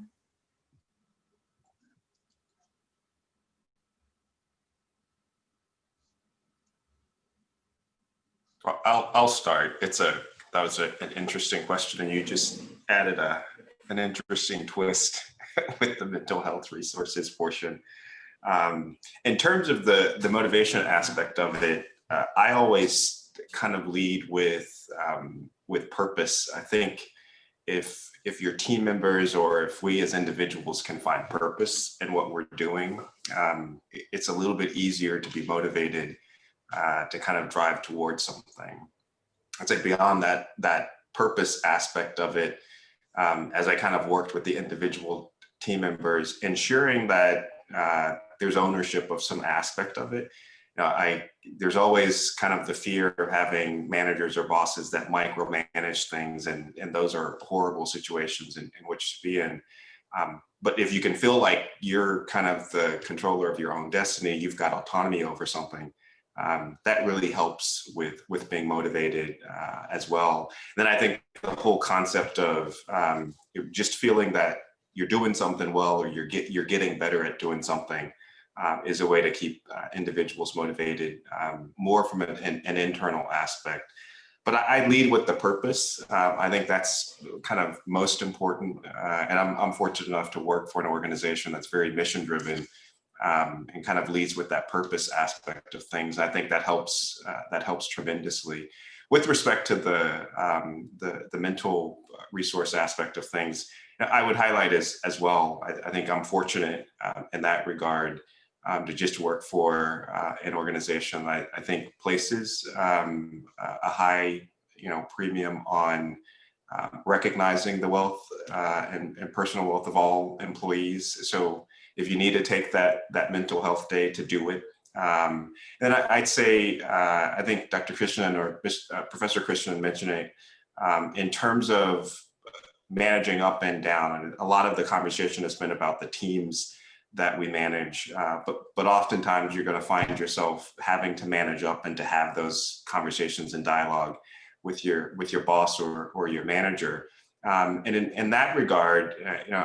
Well, I'll start. That was an interesting question, and you just added an interesting twist with the mental health resources portion. In terms of the motivation aspect of it, I always kind of lead with purpose. I think if your team members or if we as individuals can find purpose in what we're doing, it's a little bit easier to be motivated to kind of drive towards something. I'd say beyond that purpose aspect of it, as I kind of worked with the individual team members, ensuring that there's ownership of some aspect of it. There's always kind of the fear of having managers or bosses that micromanage things, and those are horrible situations in which to be in. But if you can feel like you're kind of the controller of your own destiny, you've got autonomy over something, that really helps with being motivated as well. Then I think the whole concept of just feeling that you're doing something well, or you're getting better at doing something, is a way to keep individuals motivated, more from an internal aspect. But I lead with the purpose. I think that's kind of most important. And I'm fortunate enough to work for an organization that's very mission driven, and kind of leads with that purpose aspect of things. I think that helps tremendously. With respect to the mental resource aspect of things, I would highlight as well. I think I'm fortunate in that regard, to just work for an organization I think places a high premium on recognizing the wealth and personal wealth of all employees. So if you need to take that mental health day, to do it. And I'd say, I think Dr. Krishnan or Professor Krishnan mentioned it, in terms of managing up and down. And a lot of the conversation has been about the teams that we manage, but oftentimes you're going to find yourself having to manage up and to have those conversations and dialogue with your boss or your manager. And in that regard,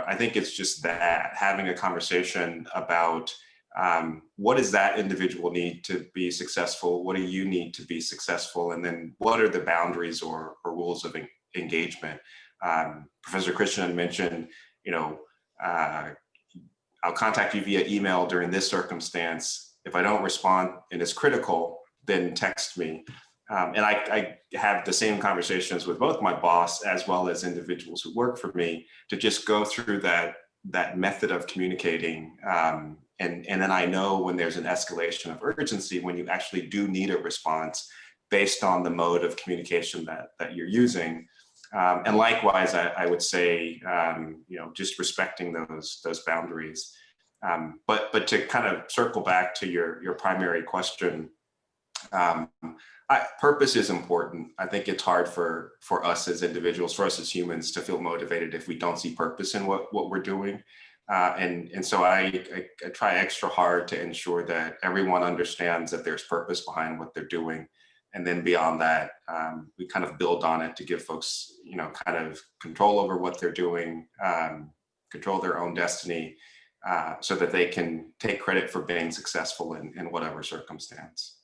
I think it's just that having a conversation about what does that individual need to be successful? What do you need to be successful? And then what are the boundaries or rules of engagement? Professor Krishnan mentioned, I'll contact you via email during this circumstance. If I don't respond and it's critical, then text me. And I have the same conversations with both my boss as well as individuals who work for me, to just go through that method of communicating. And then I know when there's an escalation of urgency, when you actually do need a response based on the mode of communication that you're using. And likewise, I would say, just respecting those boundaries. But to kind of circle back to your primary question, purpose is important. I think it's hard for us as individuals, for us as humans, to feel motivated if we don't see purpose in what we're doing. And so I try extra hard to ensure that everyone understands that there's purpose behind what they're doing. And then beyond that, we kind of build on it to give folks, kind of control over what they're doing, control their own destiny, so that they can take credit for being successful in whatever circumstance.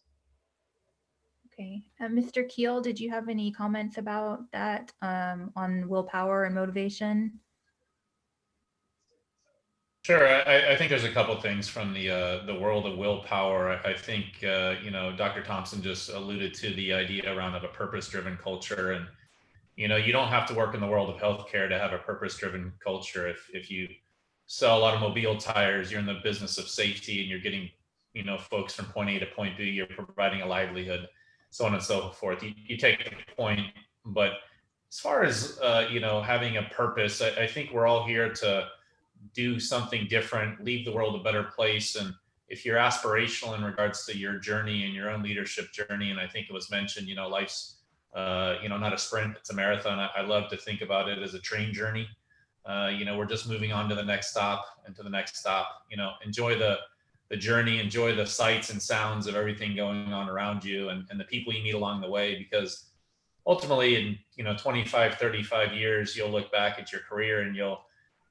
Okay. Mr. Keel, did you have any comments about that on willpower and motivation? Sure. I think there's a couple things from the world of willpower. I think, Dr. Thompson just alluded to the idea around of a purpose-driven culture. And, you don't have to work in the world of healthcare to have a purpose-driven culture. If you sell a lot of mobile tires, you're in the business of safety, and you're getting, folks from point A to point B, you're providing a livelihood, so on and so forth. You take the point, but as far as, having a purpose, I think we're all here to do something different, leave the world a better place. And if you're aspirational in regards to your journey and your own leadership journey, and I think it was mentioned, life's, not a sprint, it's a marathon. I love to think about it as a train journey. We're just moving on to the next stop and to the next stop. Enjoy the journey, enjoy the sights and sounds of everything going on around you, and the people you meet along the way, because ultimately in 25, 35 years, you'll look back at your career and you'll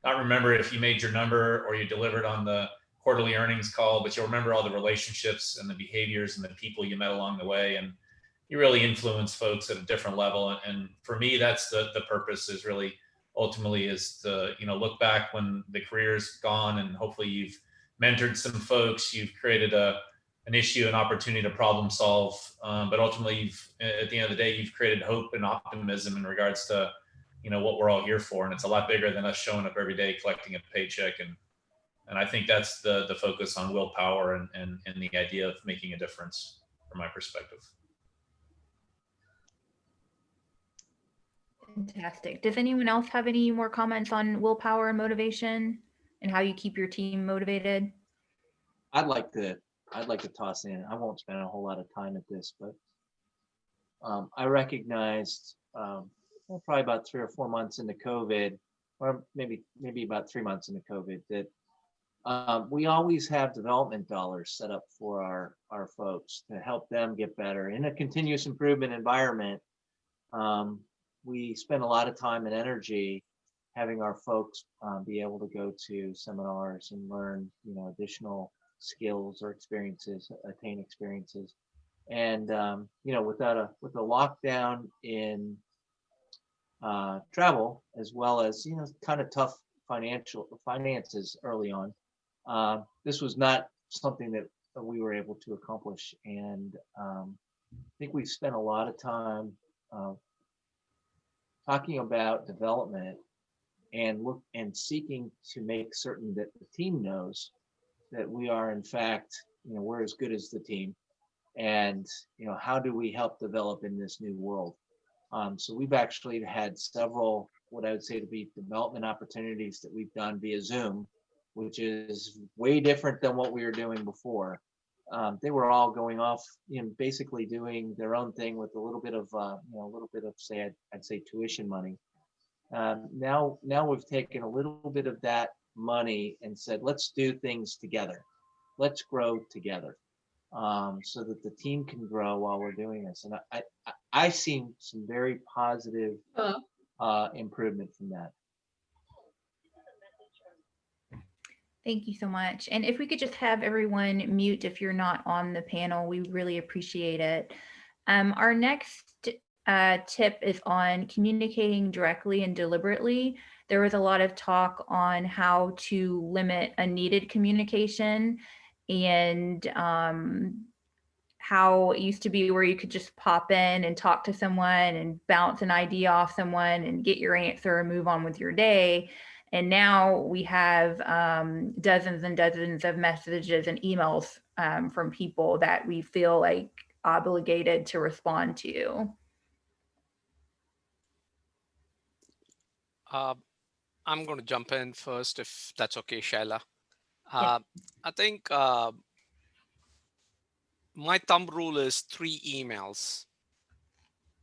not remember if you made your number or you delivered on the quarterly earnings call, but you'll remember all the relationships and the behaviors and the people you met along the way. And you really influence folks at a different level. And for me, that's the purpose, is really ultimately is to, look back when the career's gone, and hopefully you've mentored some folks, you've created an issue, an opportunity to problem solve. But ultimately, at the end of the day, you've created hope and optimism in regards to, what we're all here for. And it's a lot bigger than us showing up every day, collecting a paycheck. And I think that's the focus on willpower and the idea of making a difference from my perspective. Fantastic. Does anyone else have any more comments on willpower and motivation and how you keep your team motivated? I'd like to toss in. I won't spend a whole lot of time at this, but I recognized probably about 3 or 4 months into COVID, or maybe about 3 months into COVID, that we always have development dollars set up for our folks to help them get better in a continuous improvement environment. We spend a lot of time and energy having our folks be able to go to seminars and learn, additional skills or experiences, attain experiences. And, with a lockdown in travel, as well as, kind of tough finances early on, this was not something that we were able to accomplish. And I think we've spent a lot of time talking about development and seeking to make certain that the team knows that we are, in fact, we're as good as the team. And, how do we help develop in this new world? So we've actually had several, what I would say to be development opportunities that we've done via Zoom, which is way different than what we were doing before. They were all going off, basically doing their own thing with a little bit of, say, I'd say tuition money. Now we've taken a little bit of that money and said, let's do things together. Let's grow together, so that the team can grow while we're doing this. And I've seen some very positive improvement from that. Thank you so much. And if we could just have everyone mute if you're not on the panel, we really appreciate it. Our next tip is on communicating directly and deliberately. There was a lot of talk on how to limit unneeded communication, and how it used to be where you could just pop in and talk to someone and bounce an idea off someone and get your answer and move on with your day. And now we have dozens and dozens of messages and emails from people that we feel like obligated to respond to. I'm going to jump in first, if that's okay, Shaila. Yeah. I think my thumb rule is 3 emails.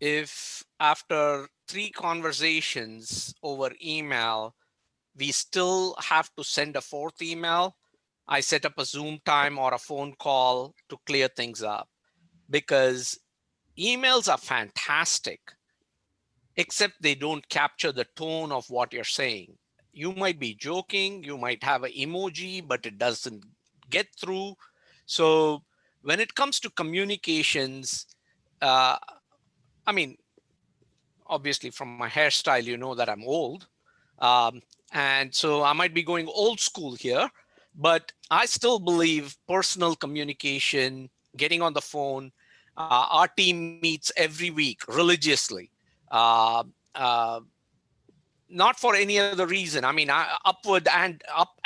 If after 3 conversations over email, we still have to send a 4th email, I set up a Zoom time or a phone call to clear things up, because emails are fantastic, except they don't capture the tone of what you're saying. You might be joking, you might have an emoji, but it doesn't get through. So when it comes to communications, obviously from my hairstyle, you know that I'm old. And so I might be going old school here, but I still believe personal communication, getting on the phone. Our team meets every week religiously. Not for any other reason. Up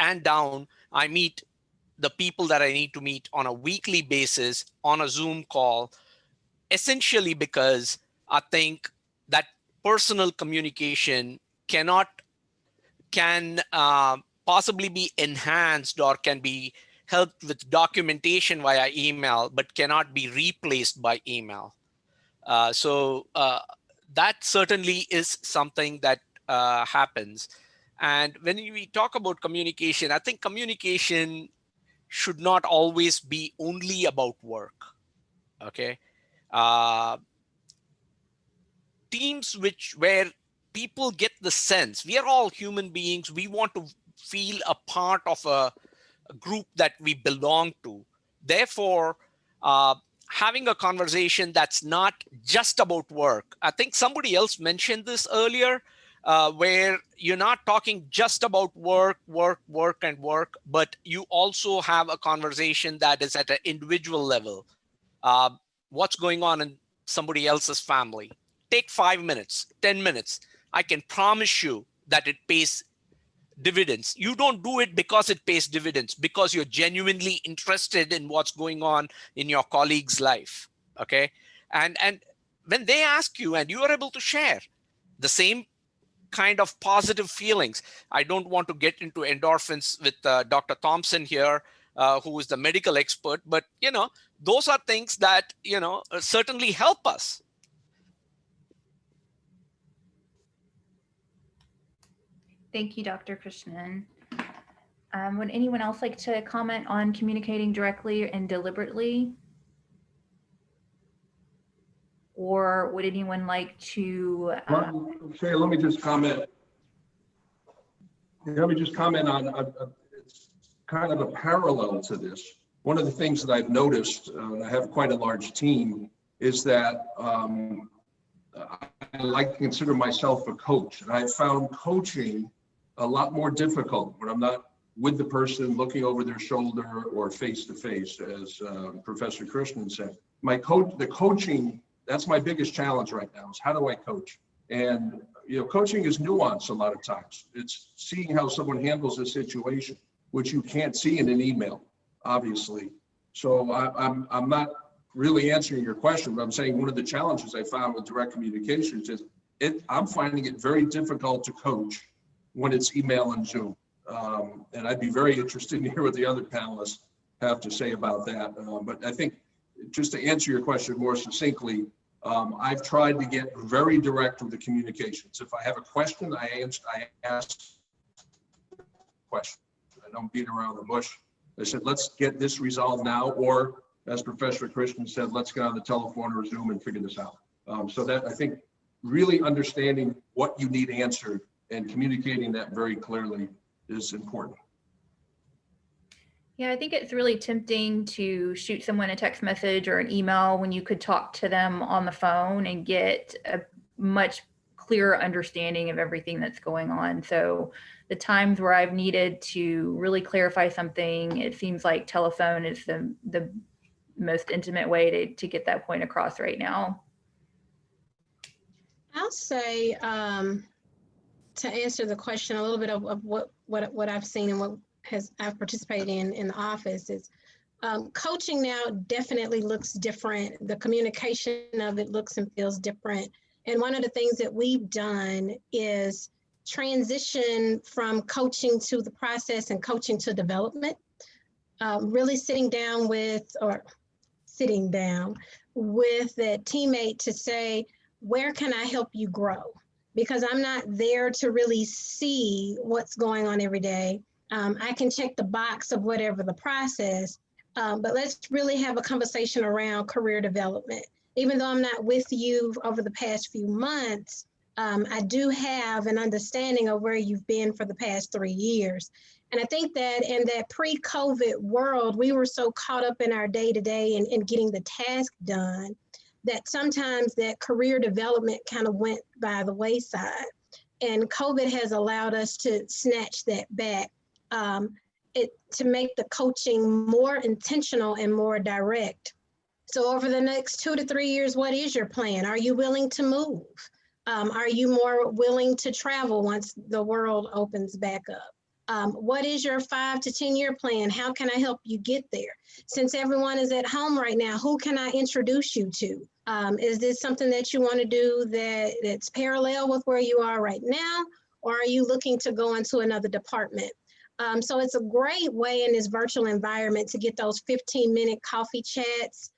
and down, I meet the people that I need to meet on a weekly basis on a Zoom call, essentially because I think that personal communication can possibly be enhanced or can be helped with documentation via email, but cannot be replaced by email. So that certainly is something that happens. And when we talk about communication, I think communication should not always be only about work. Okay. Teams where people get the sense we are all human beings, we want to feel a part of a group that we belong to. Therefore, having a conversation that's not just about work. I think somebody else mentioned this earlier. where you're not talking just about work, but you also have a conversation that is at an individual level. What's going on in somebody else's family? Take 5 minutes, 10 minutes. I can promise you that it pays dividends. You don't do it because it pays dividends, because you're genuinely interested in what's going on in your colleague's life. Okay. And when they ask you and you are able to share the same kind of positive feelings, I don't want to get into endorphins with Dr. Thompson here, who is the medical expert, but those are things that certainly help us. Thank you, Dr. Krishnan. Would anyone else like to comment on communicating directly and deliberately? Or would anyone like to? Shay, let me just comment. Let me just comment on it's kind of a parallel to this. One of the things that I've noticed, I have quite a large team, is that I like to consider myself a coach. And I found coaching a lot more difficult when I'm not with the person looking over their shoulder or face to face, as Professor Krishnan said. The coaching, that's my biggest challenge right now, is how do I coach? And coaching is nuanced a lot of times. It's seeing how someone handles a situation, which you can't see in an email, obviously. So I'm not really answering your question, but I'm saying one of the challenges I found with direct communications is I'm finding it very difficult to coach when it's email and Zoom. And I'd be very interested to hear what the other panelists have to say about that. But I think just to answer your question more succinctly, I've tried to get very direct with the communications. If I have a question, I ask the question. I don't beat around the bush. I said, let's get this resolved now, or as Professor Krishnan said, let's get on the telephone or Zoom and figure this out. So that, I think, really understanding what you need answered and communicating that very clearly is important. Yeah, I think it's really tempting to shoot someone a text message or an email when you could talk to them on the phone and get a much clearer understanding of everything that's going on. So the times where I've needed to really clarify something, it seems like telephone is the most intimate way to get that point across right now. I'll say, to answer the question, a little bit of what I've seen and what I've participated in the office is coaching now definitely looks different. The communication of it looks and feels different. And one of the things that we've done is transition from coaching to the process and coaching to development. Really sitting down with that teammate to say, where can I help you grow? Because I'm not there to really see what's going on every day. I can check the box of whatever the process, but let's really have a conversation around career development. Even though I'm not with you over the past few months, I do have an understanding of where you've been for the past 3 years. And I think that in that pre-COVID world, we were so caught up in our day-to-day and getting the task done that sometimes that career development kind of went by the wayside. And COVID has allowed us to snatch that back, to make the coaching more intentional and more direct. So over the next 2 to 3 years, what is your plan? Are you willing to move? Are you more willing to travel once the world opens back up? What is your 5 to 10 year plan? How can I help you get there? Since everyone is at home right now, who can I introduce you to? Is this something that you want to do that's parallel with where you are right now? Or are you looking to go into another department? So it's a great way in this virtual environment to get those 15-minute coffee chats,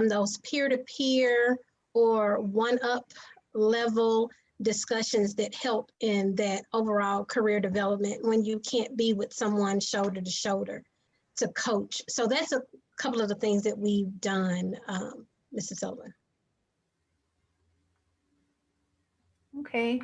those peer-to-peer or one-up level discussions that help in that overall career development when you can't be with someone shoulder to shoulder to coach. So that's a couple of the things that we've done, Mrs. Sullivan. Okay,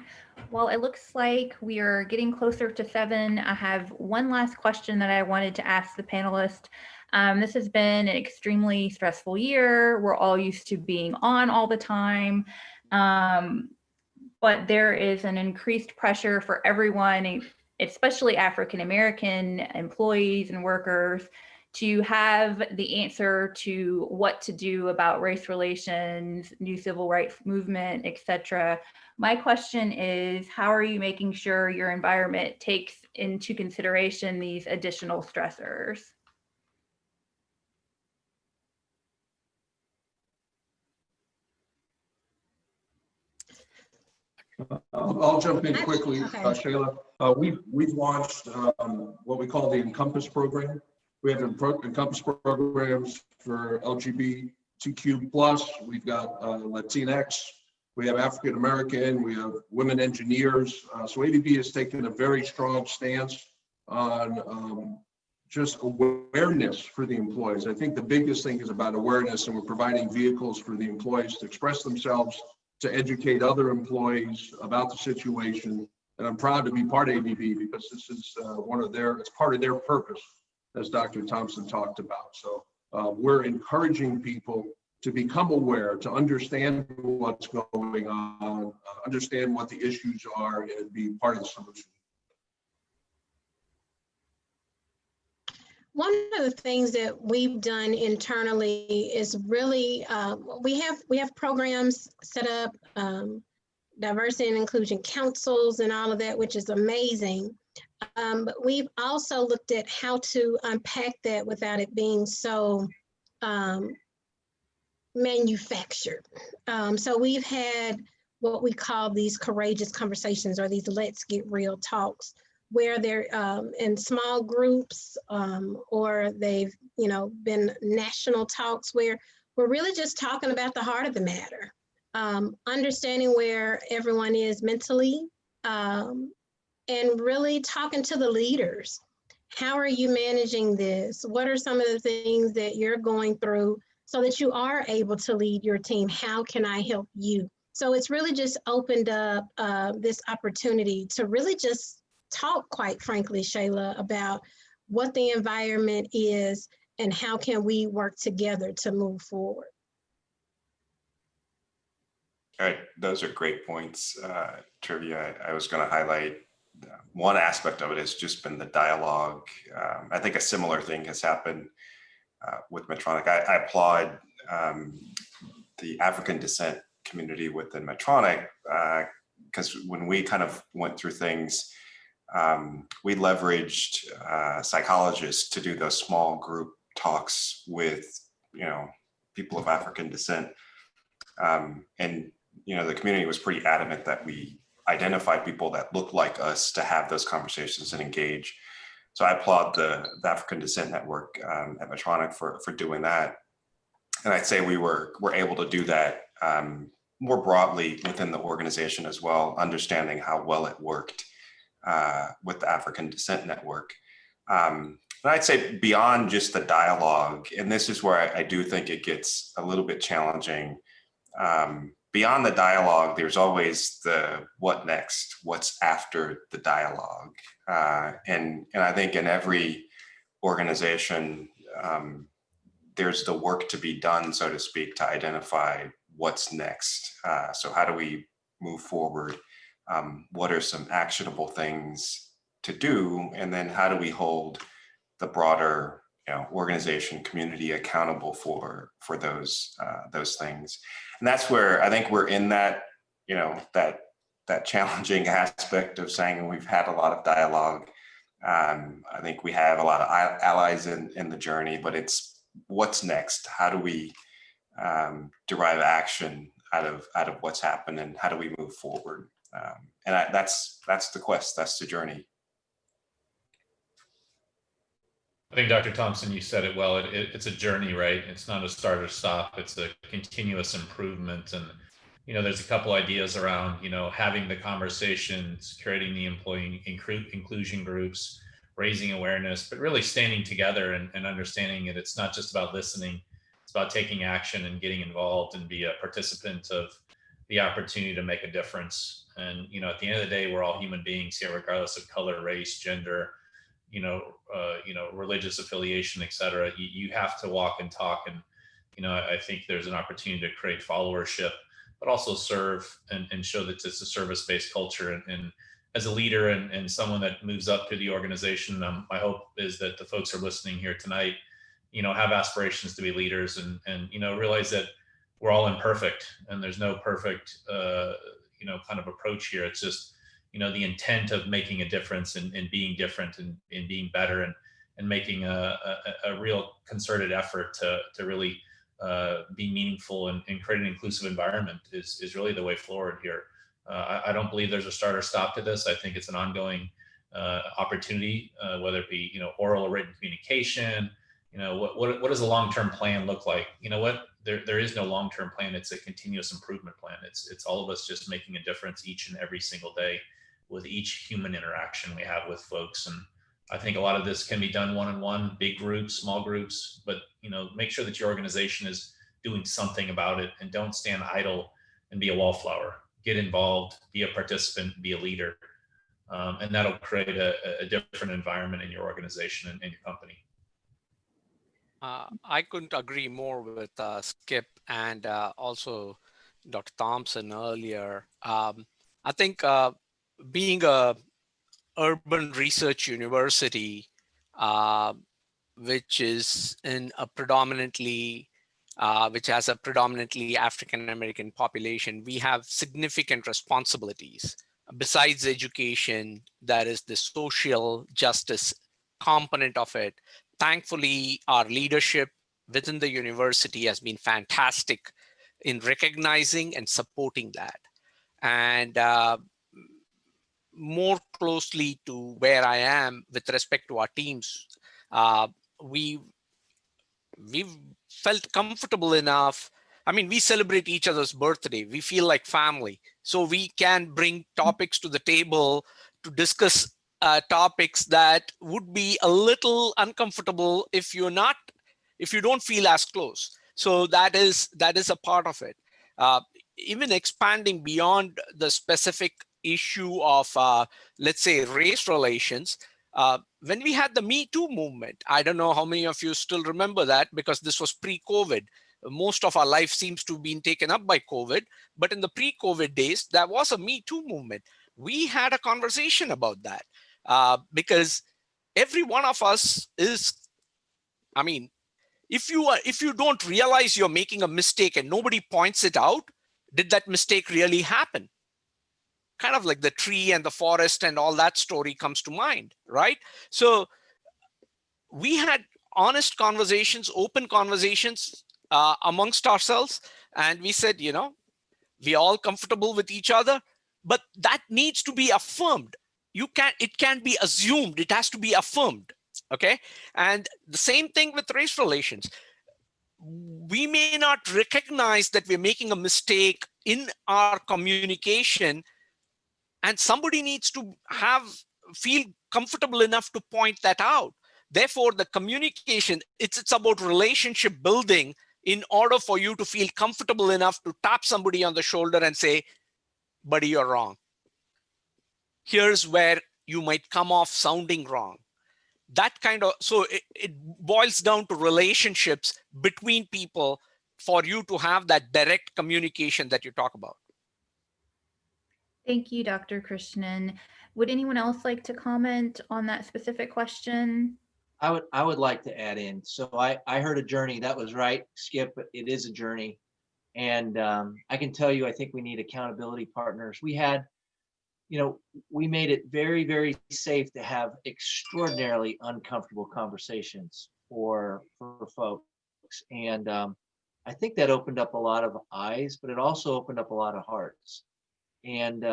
well, it looks like we are getting closer to 7. I have one last question that I wanted to ask the panelists. This has been an extremely stressful year. We're all used to being on all the time. but there is an increased pressure for everyone, especially African-American employees and workers, to have the answer to what to do about race relations, new civil rights movement, etc. My question is, how are you making sure your environment takes into consideration these additional stressors? I'll jump in quickly, Okay. Shayla. We've launched what we call the Encompass program. We have Encompass programs for LGBTQ plus. We've got Latinx. We have African American. We have women engineers. So ABB has taken a very strong stance on just awareness for the employees. I think the biggest thing is about awareness, and we're providing vehicles for the employees to express themselves, to educate other employees about the situation. And I'm proud to be part of ABB because this is it's part of their purpose, as Dr. Thompson talked about. So we're encouraging people to become aware, to understand what's going on, understand what the issues are, and be part of the solution. One of the things that we've done internally is really, we have programs set up, diversity and inclusion councils and all of that, which is amazing. But we've also looked at how to unpack that without it being so manufactured. So we've had what we call these courageous conversations, or these let's get real talks, where they're in small groups, or they've been national talks where we're really just talking about the heart of the matter, understanding where everyone is mentally, and really talking to the leaders. How are you managing this? What are some of the things that you're going through so that you are able to lead your team? How can I help you? So it's really just opened up this opportunity to really just talk, quite frankly, Shayla, about what the environment is and how can we work together to move forward. All right, those are great points, Trivia. I was going to highlight one aspect of it has just been the dialogue. I think a similar thing has happened with Medtronic. I applaud the African descent community within Medtronic, because when we kind of went through things, we leveraged psychologists to do those small group talks with people of African descent, and the community was pretty adamant that we identify people that look like us to have those conversations and engage. So I applaud the African Descent Network at Medtronic for doing that. And I'd say we were able to do that more broadly within the organization as well, understanding how well it worked with the African Descent Network. And I'd say beyond just the dialogue, and this is where I do think it gets a little bit challenging. Beyond the dialogue, there's always the what next, what's after the dialogue. And I think in every organization, there's the work to be done, so to speak, to identify what's next. So how do we move forward? What are some actionable things to do? And then how do we hold the broader organization community accountable for those things? And that's where I think we're in that that challenging aspect of saying we've had a lot of dialogue. I think we have a lot of allies in the journey, but it's what's next. How do we derive action out of what's happened, and how do we move forward? And that's the quest. That's the journey. I think Dr. Thompson, you said it well. It's a journey, right? It's not a start or stop. It's a continuous improvement. And, there's a couple ideas around, having the conversations, creating the employee inclusion groups, raising awareness, but really standing together and understanding that it's not just about listening. It's about taking action and getting involved and be a participant of the opportunity to make a difference. And, at the end of the day, we're all human beings here, regardless of color, race, gender, religious affiliation, et cetera. You have to walk and talk. And, I think there's an opportunity to create followership but also serve and show that it's a service-based culture. And as a leader and someone that moves up through the organization, my hope is that the folks who are listening here tonight, have aspirations to be leaders and realize that we're all imperfect and there's no perfect, kind of approach here. It's just, the intent of making a difference and being different and being better and making a real concerted effort to really be meaningful and create an inclusive environment is really the way forward here. I don't believe there's a start or stop to this. I think it's an ongoing opportunity, whether it be, oral or written communication. What does a long-term plan look like? There is no long-term plan. It's a continuous improvement plan. It's all of us just making a difference each and every single day with each human interaction we have with folks. And I think a lot of this can be done one-on-one, big groups, small groups, but make sure that your organization is doing something about it, and don't stand idle and be a wallflower. Get involved, be a participant, be a leader, and that'll create a different environment in your organization and in your company. I couldn't agree more with Skip and also Dr. Thompson earlier. I think being a urban research university, which is in a predominantly, which has a predominantly African American population, we have significant responsibilities. Besides education, there is the social justice component of it. Thankfully, our leadership within the university has been fantastic in recognizing and supporting that. And more closely to where I am with respect to our teams, we've felt comfortable enough. I mean, we celebrate each other's birthday. We feel like family. So we can bring topics to the table to discuss topics that would be a little uncomfortable if you don't feel as close. So that is a part of it. Even expanding beyond the specific issue of, let's say, race relations, when we had the Me Too movement, I don't know how many of you still remember that, because this was pre-COVID. Most of our life seems to have been taken up by COVID, but in the pre-COVID days, there was a Me Too movement. We had a conversation about that because every one of us is, I mean, if you don't realize you're making a mistake and nobody points it out, did that mistake really happen? Kind of like the tree and the forest and all that story comes to mind, right? So we had honest conversations, open conversations amongst ourselves. And we said, we're all comfortable with each other, but that needs to be affirmed. It can't be assumed, it has to be affirmed, okay? And the same thing with race relations. We may not recognize that we're making a mistake in our communication, and somebody needs to feel comfortable enough to point that out. Therefore, the communication, it's about relationship building in order for you to feel comfortable enough to tap somebody on the shoulder and say, buddy, you're wrong. Here's where you might come off sounding wrong. That kind of, so it boils down to relationships between people for you to have that direct communication that you talk about. Thank you, Dr. Krishnan. Would anyone else like to comment on that specific question? I would like to add in. So I heard a journey. That was right, Skip. It is a journey. And I can tell you, I think we need accountability partners. We had, we made it very, very safe to have extraordinarily uncomfortable conversations for folks. And I think that opened up a lot of eyes, but it also opened up a lot of hearts. And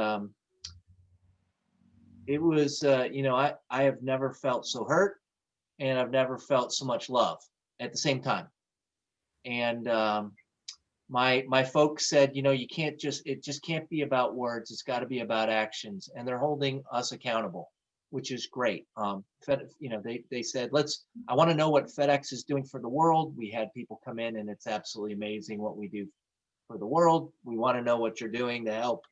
it was, I have never felt so hurt, and I've never felt so much love at the same time. And my folks said, it just can't be about words. It's got to be about actions. And they're holding us accountable, which is great. They said, I want to know what FedEx is doing for the world. We had people come in, and it's absolutely amazing what we do for the world. We want to know what you're doing to help,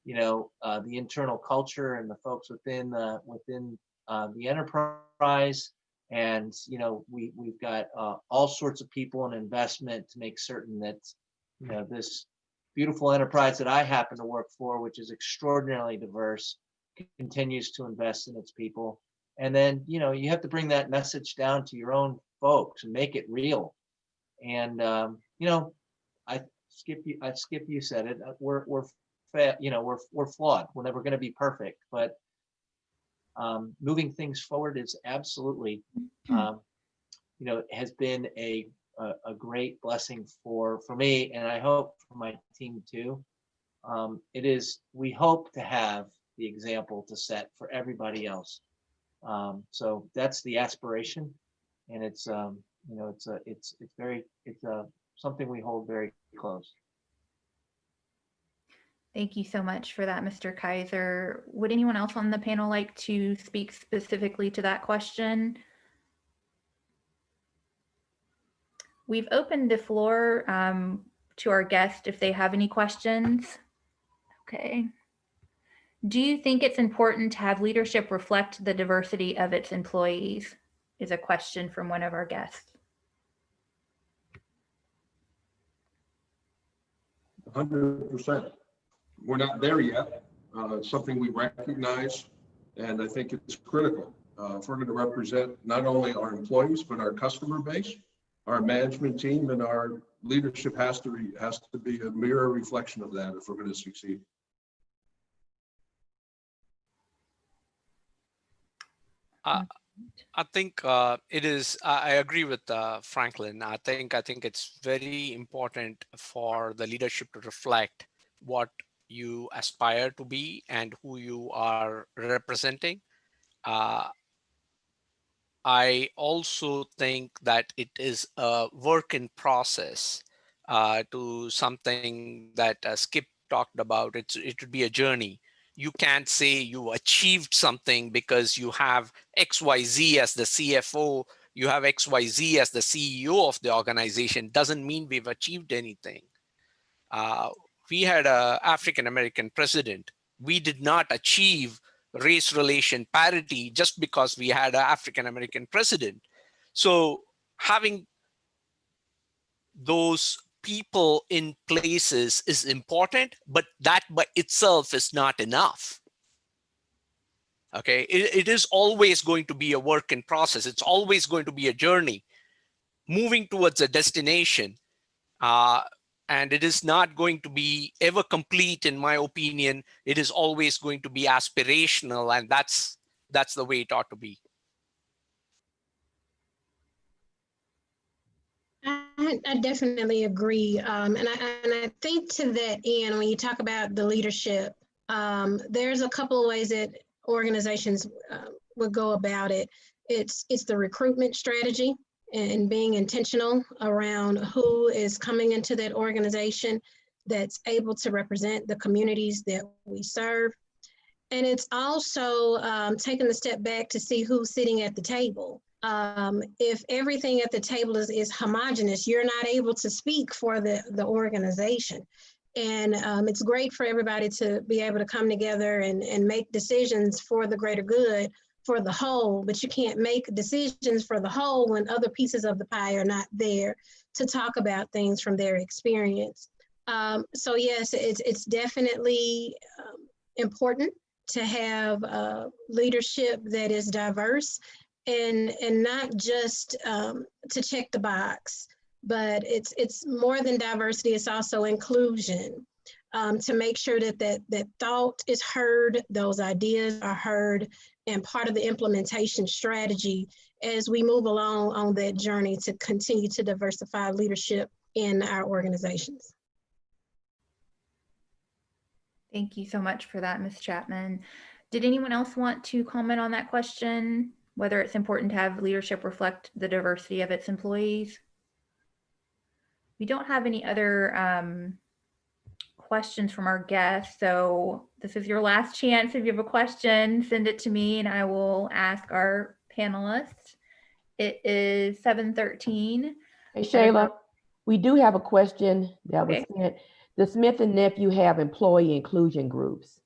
the internal culture and the folks within the enterprise. And, we've got all sorts of people and investment to make certain that, this beautiful enterprise that I happen to work for, which is extraordinarily diverse, continues to invest in its people. And then, you know, you have to bring that message down to your own folks and make it real. And, you know, Skip, you said it, we're flawed. We're never going to be perfect, but moving things forward is absolutely, you know, has been a great blessing for me, and I hope for my team too. We hope to have the example to set for everybody else. So that's the aspiration, and it's you know, it's something we hold very close. Thank you so much for that, Mr. Kaiser. Would anyone else on the panel like to speak specifically to that question? We've opened the floor to our guests if they have any questions. Okay. Do you think it's important to have leadership reflect the diversity of its employees? Is a question from one of our guests. 100%. We're not there yet. It's something we recognize, and I think it's critical. If we're going to represent not only our employees, but our customer base, our management team, and our leadership has to be a mirror reflection of that if we're going to succeed. I think it is. I agree with Franklin. I think it's very important for the leadership to reflect what you aspire to be and who you are representing. I also think that it is a work in process to something that Skip talked about. It would be a journey. You can't say you achieved something because you have XYZ as the CFO, you have XYZ as the CEO of the organization. Doesn't mean we've achieved anything. We had an African-American president. We did not achieve race relation parity just because we had an African-American president. So having those people in places is important, but that by itself is not enough. Okay, it is always going to be a work in process. It's always going to be a journey moving towards a destination. And it is not going to be ever complete, in my opinion. It is always going to be aspirational, and that's the way it ought to be. I definitely agree. And I think to that end, when you talk about the leadership, there's a couple of ways that organizations would go about it. It's the recruitment strategy and being intentional around who is coming into that organization that's able to represent the communities that we serve. And it's also taking a step back to see who's sitting at the table. If everything at the table is homogenous, you're not able to speak for the organization. And it's great for everybody to be able to come together and make decisions for the greater good, for the whole, but you can't make decisions for the whole when other pieces of the pie are not there to talk about things from their experience. So yes, it's definitely important to have leadership that is diverse and not just to check the box, but it's more than diversity, it's also inclusion. To make sure that thought is heard, those ideas are heard, and part of the implementation strategy as we move along on that journey to continue to diversify leadership in our organizations. Thank you so much for that, Ms. Chapman. Did anyone else want to comment on that question, whether it's important to have leadership reflect the diversity of its employees? We don't have any other questions from our guests, so this is your last chance. If you have a question, send it to me and I will ask our panelists. It is 7:13. Hey, Shayla, we do have a question that was sent. The Smith and Nephew have employee inclusion groups.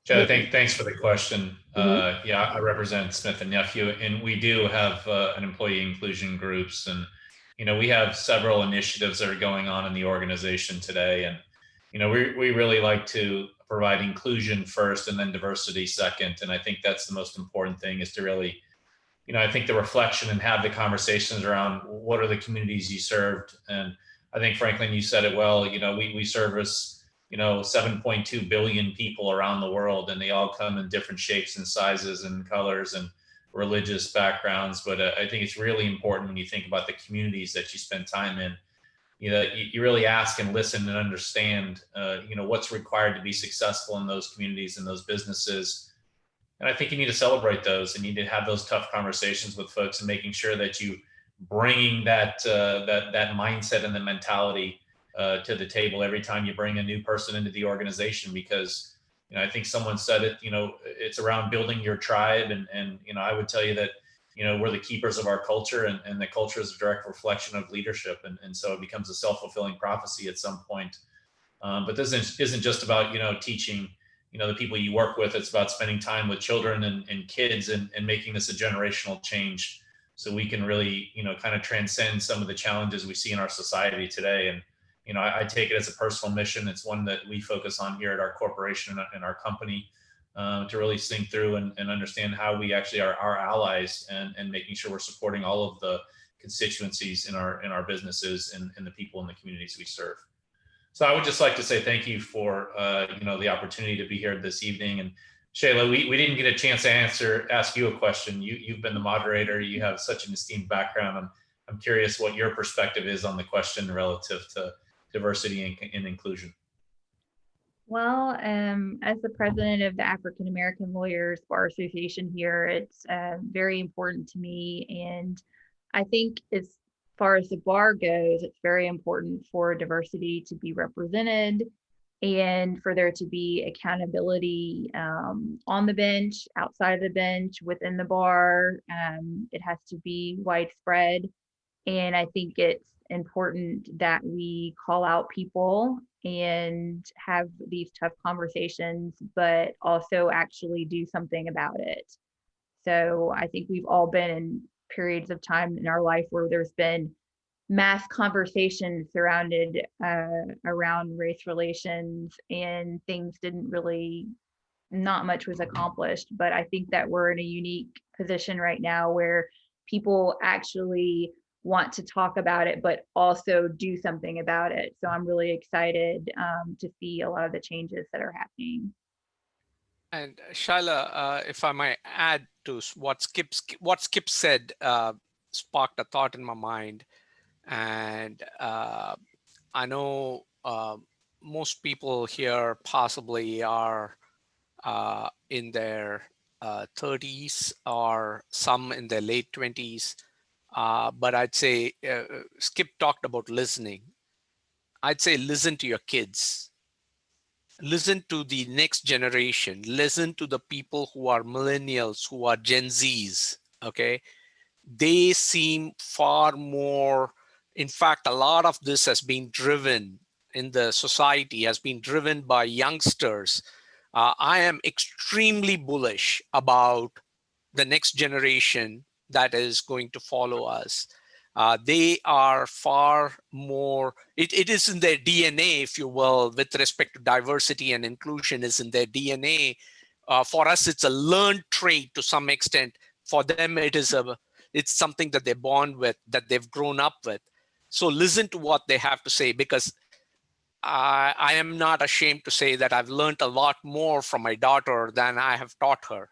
Shayla, thanks for the question. Yeah, I represent Smith and Nephew, and we do have an employee inclusion groups, and we have several initiatives that are going on in the organization today. And, we really like to provide inclusion first and then diversity second. And I think that's the most important thing, is to really, I think the reflection and have the conversations around what are the communities you served. And I think, Franklin, you said it well. We service, 7.2 billion people around the world, and they all come in different shapes and sizes and colors and religious backgrounds. But I think it's really important when you think about the communities that you spend time in, you really ask and listen and understand, what's required to be successful in those communities and those businesses. And I think you need to celebrate those, and you need to have those tough conversations with folks, and making sure that you bringing that mindset and the mentality to the table every time you bring a new person into the organization. Because I think someone said it, it's around building your tribe, and I would tell you that we're the keepers of our culture, and the culture is a direct reflection of leadership, and so it becomes a self-fulfilling prophecy at some point. But this isn't just about teaching the people you work with. It's about spending time with children and kids, and making this a generational change, so we can really kind of transcend some of the challenges we see in our society today. And I take it as a personal mission. It's one that we focus on here at our corporation and our company, to really think through and understand how we actually are our allies, and making sure we're supporting all of the constituencies in our businesses and the people in the communities we serve. So I would just like to say thank you for the opportunity to be here this evening. And Shayla, we didn't get a chance to ask you a question. You've been the moderator. You have such an esteemed background. I'm curious what your perspective is on the question relative to diversity and inclusion. Well, as the president of the African American Lawyers Bar Association here, it's very important to me. And I think as far as the bar goes, it's very important for diversity to be represented, and for there to be accountability on the bench, outside of the bench, within the bar. It has to be widespread. And I think it's important that we call out people and have these tough conversations, but also actually do something about it. So I think we've all been in periods of time in our life where there's been mass conversations surrounded around race relations, and things didn't really, not much was accomplished. But I think that we're in a unique position right now where people actually want to talk about it, but also do something about it. So I'm really excited to see a lot of the changes that are happening. And Shaila, if I might add to what Skip said, sparked a thought in my mind. And I know most people here possibly are in their 30s, or some in their late 20s. But I'd say Skip talked about listening. I'd say listen to your kids. Listen to the next generation. Listen to the people who are millennials, who are Gen Zs, okay? They seem far more, in fact, a lot of this has been driven in the society, has been driven by youngsters. I am extremely bullish about the next generation that is going to follow us. They are far more, it is in their DNA, if you will, with respect to diversity and inclusion is in their DNA. For us, it's a learned trait to some extent. For them, it's something that they're born with, that they've grown up with. So listen to what they have to say, because I am not ashamed to say that I've learned a lot more from my daughter than I have taught her.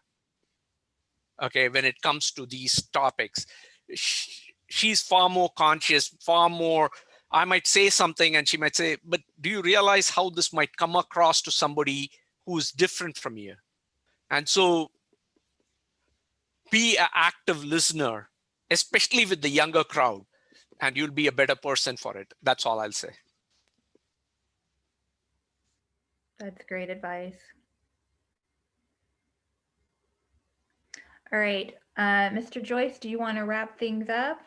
Okay, when it comes to these topics, she's far more conscious, far more, I might say something and she might say, but do you realize how this might come across to somebody who's different from you? And so be an active listener, especially with the younger crowd, and you'll be a better person for it. That's all I'll say. That's great advice. All right, Mr. Joyce, do you want to wrap things up?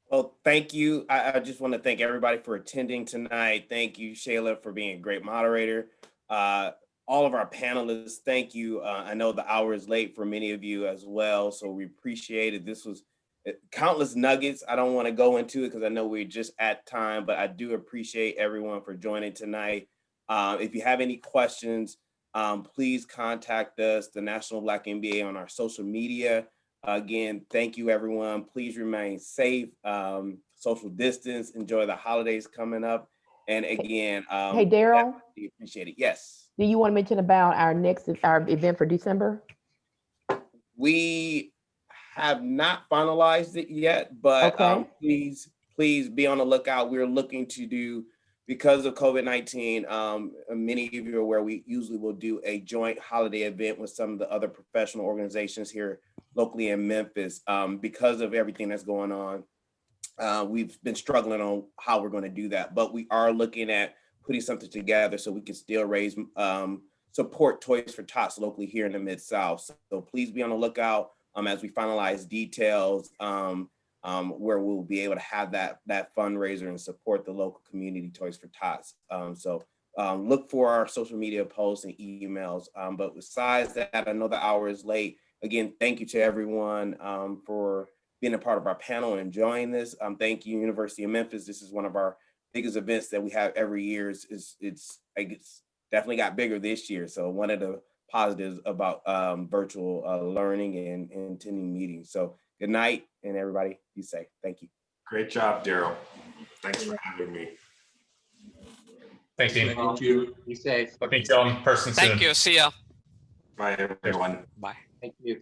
Well, thank you. I just want to thank everybody for attending tonight. Thank you, Shayla, for being a great moderator. All of our panelists, thank you. I know the hour is late for many of you as well, so we appreciate it. This was countless nuggets. I don't want to go into it because I know we're just at time, but I do appreciate everyone for joining tonight. If you have any questions, please contact us, the National Black MBA, on our social media. Again, thank you, everyone. Please remain safe, social distance, enjoy the holidays coming up. And again, Hey, Daryl, appreciate it. Yes. do you want to mention about our event for December? We have not finalized it yet, but Okay. please be on the lookout. We're looking to do, because of COVID-19, many of you are aware, we usually will do a joint holiday event with some of the other professional organizations here locally in Memphis. Because of everything that's going on, we've been struggling on how we're going to do that, but we are looking at putting something together so we can still raise support Toys for Tots locally here in the Mid-South. So please be on the lookout as we finalize details, where we'll be able to have that fundraiser and support the local community Toys for Tots. Look for our social media posts and emails. But besides that, I know the hour is late. Again, thank you to everyone for being a part of our panel and enjoying this. Thank you, University of Memphis. This is one of our biggest events that we have every year. It's definitely got bigger this year. So one of the positives about virtual learning and attending meetings. So good night, and everybody be safe. Thank you. Great job, Daryl. Thanks for having me. Thanks, Dean. Thank you. Be safe. Let me tell in person soon. Thank you. See ya. Bye, everyone. Bye. Thank you.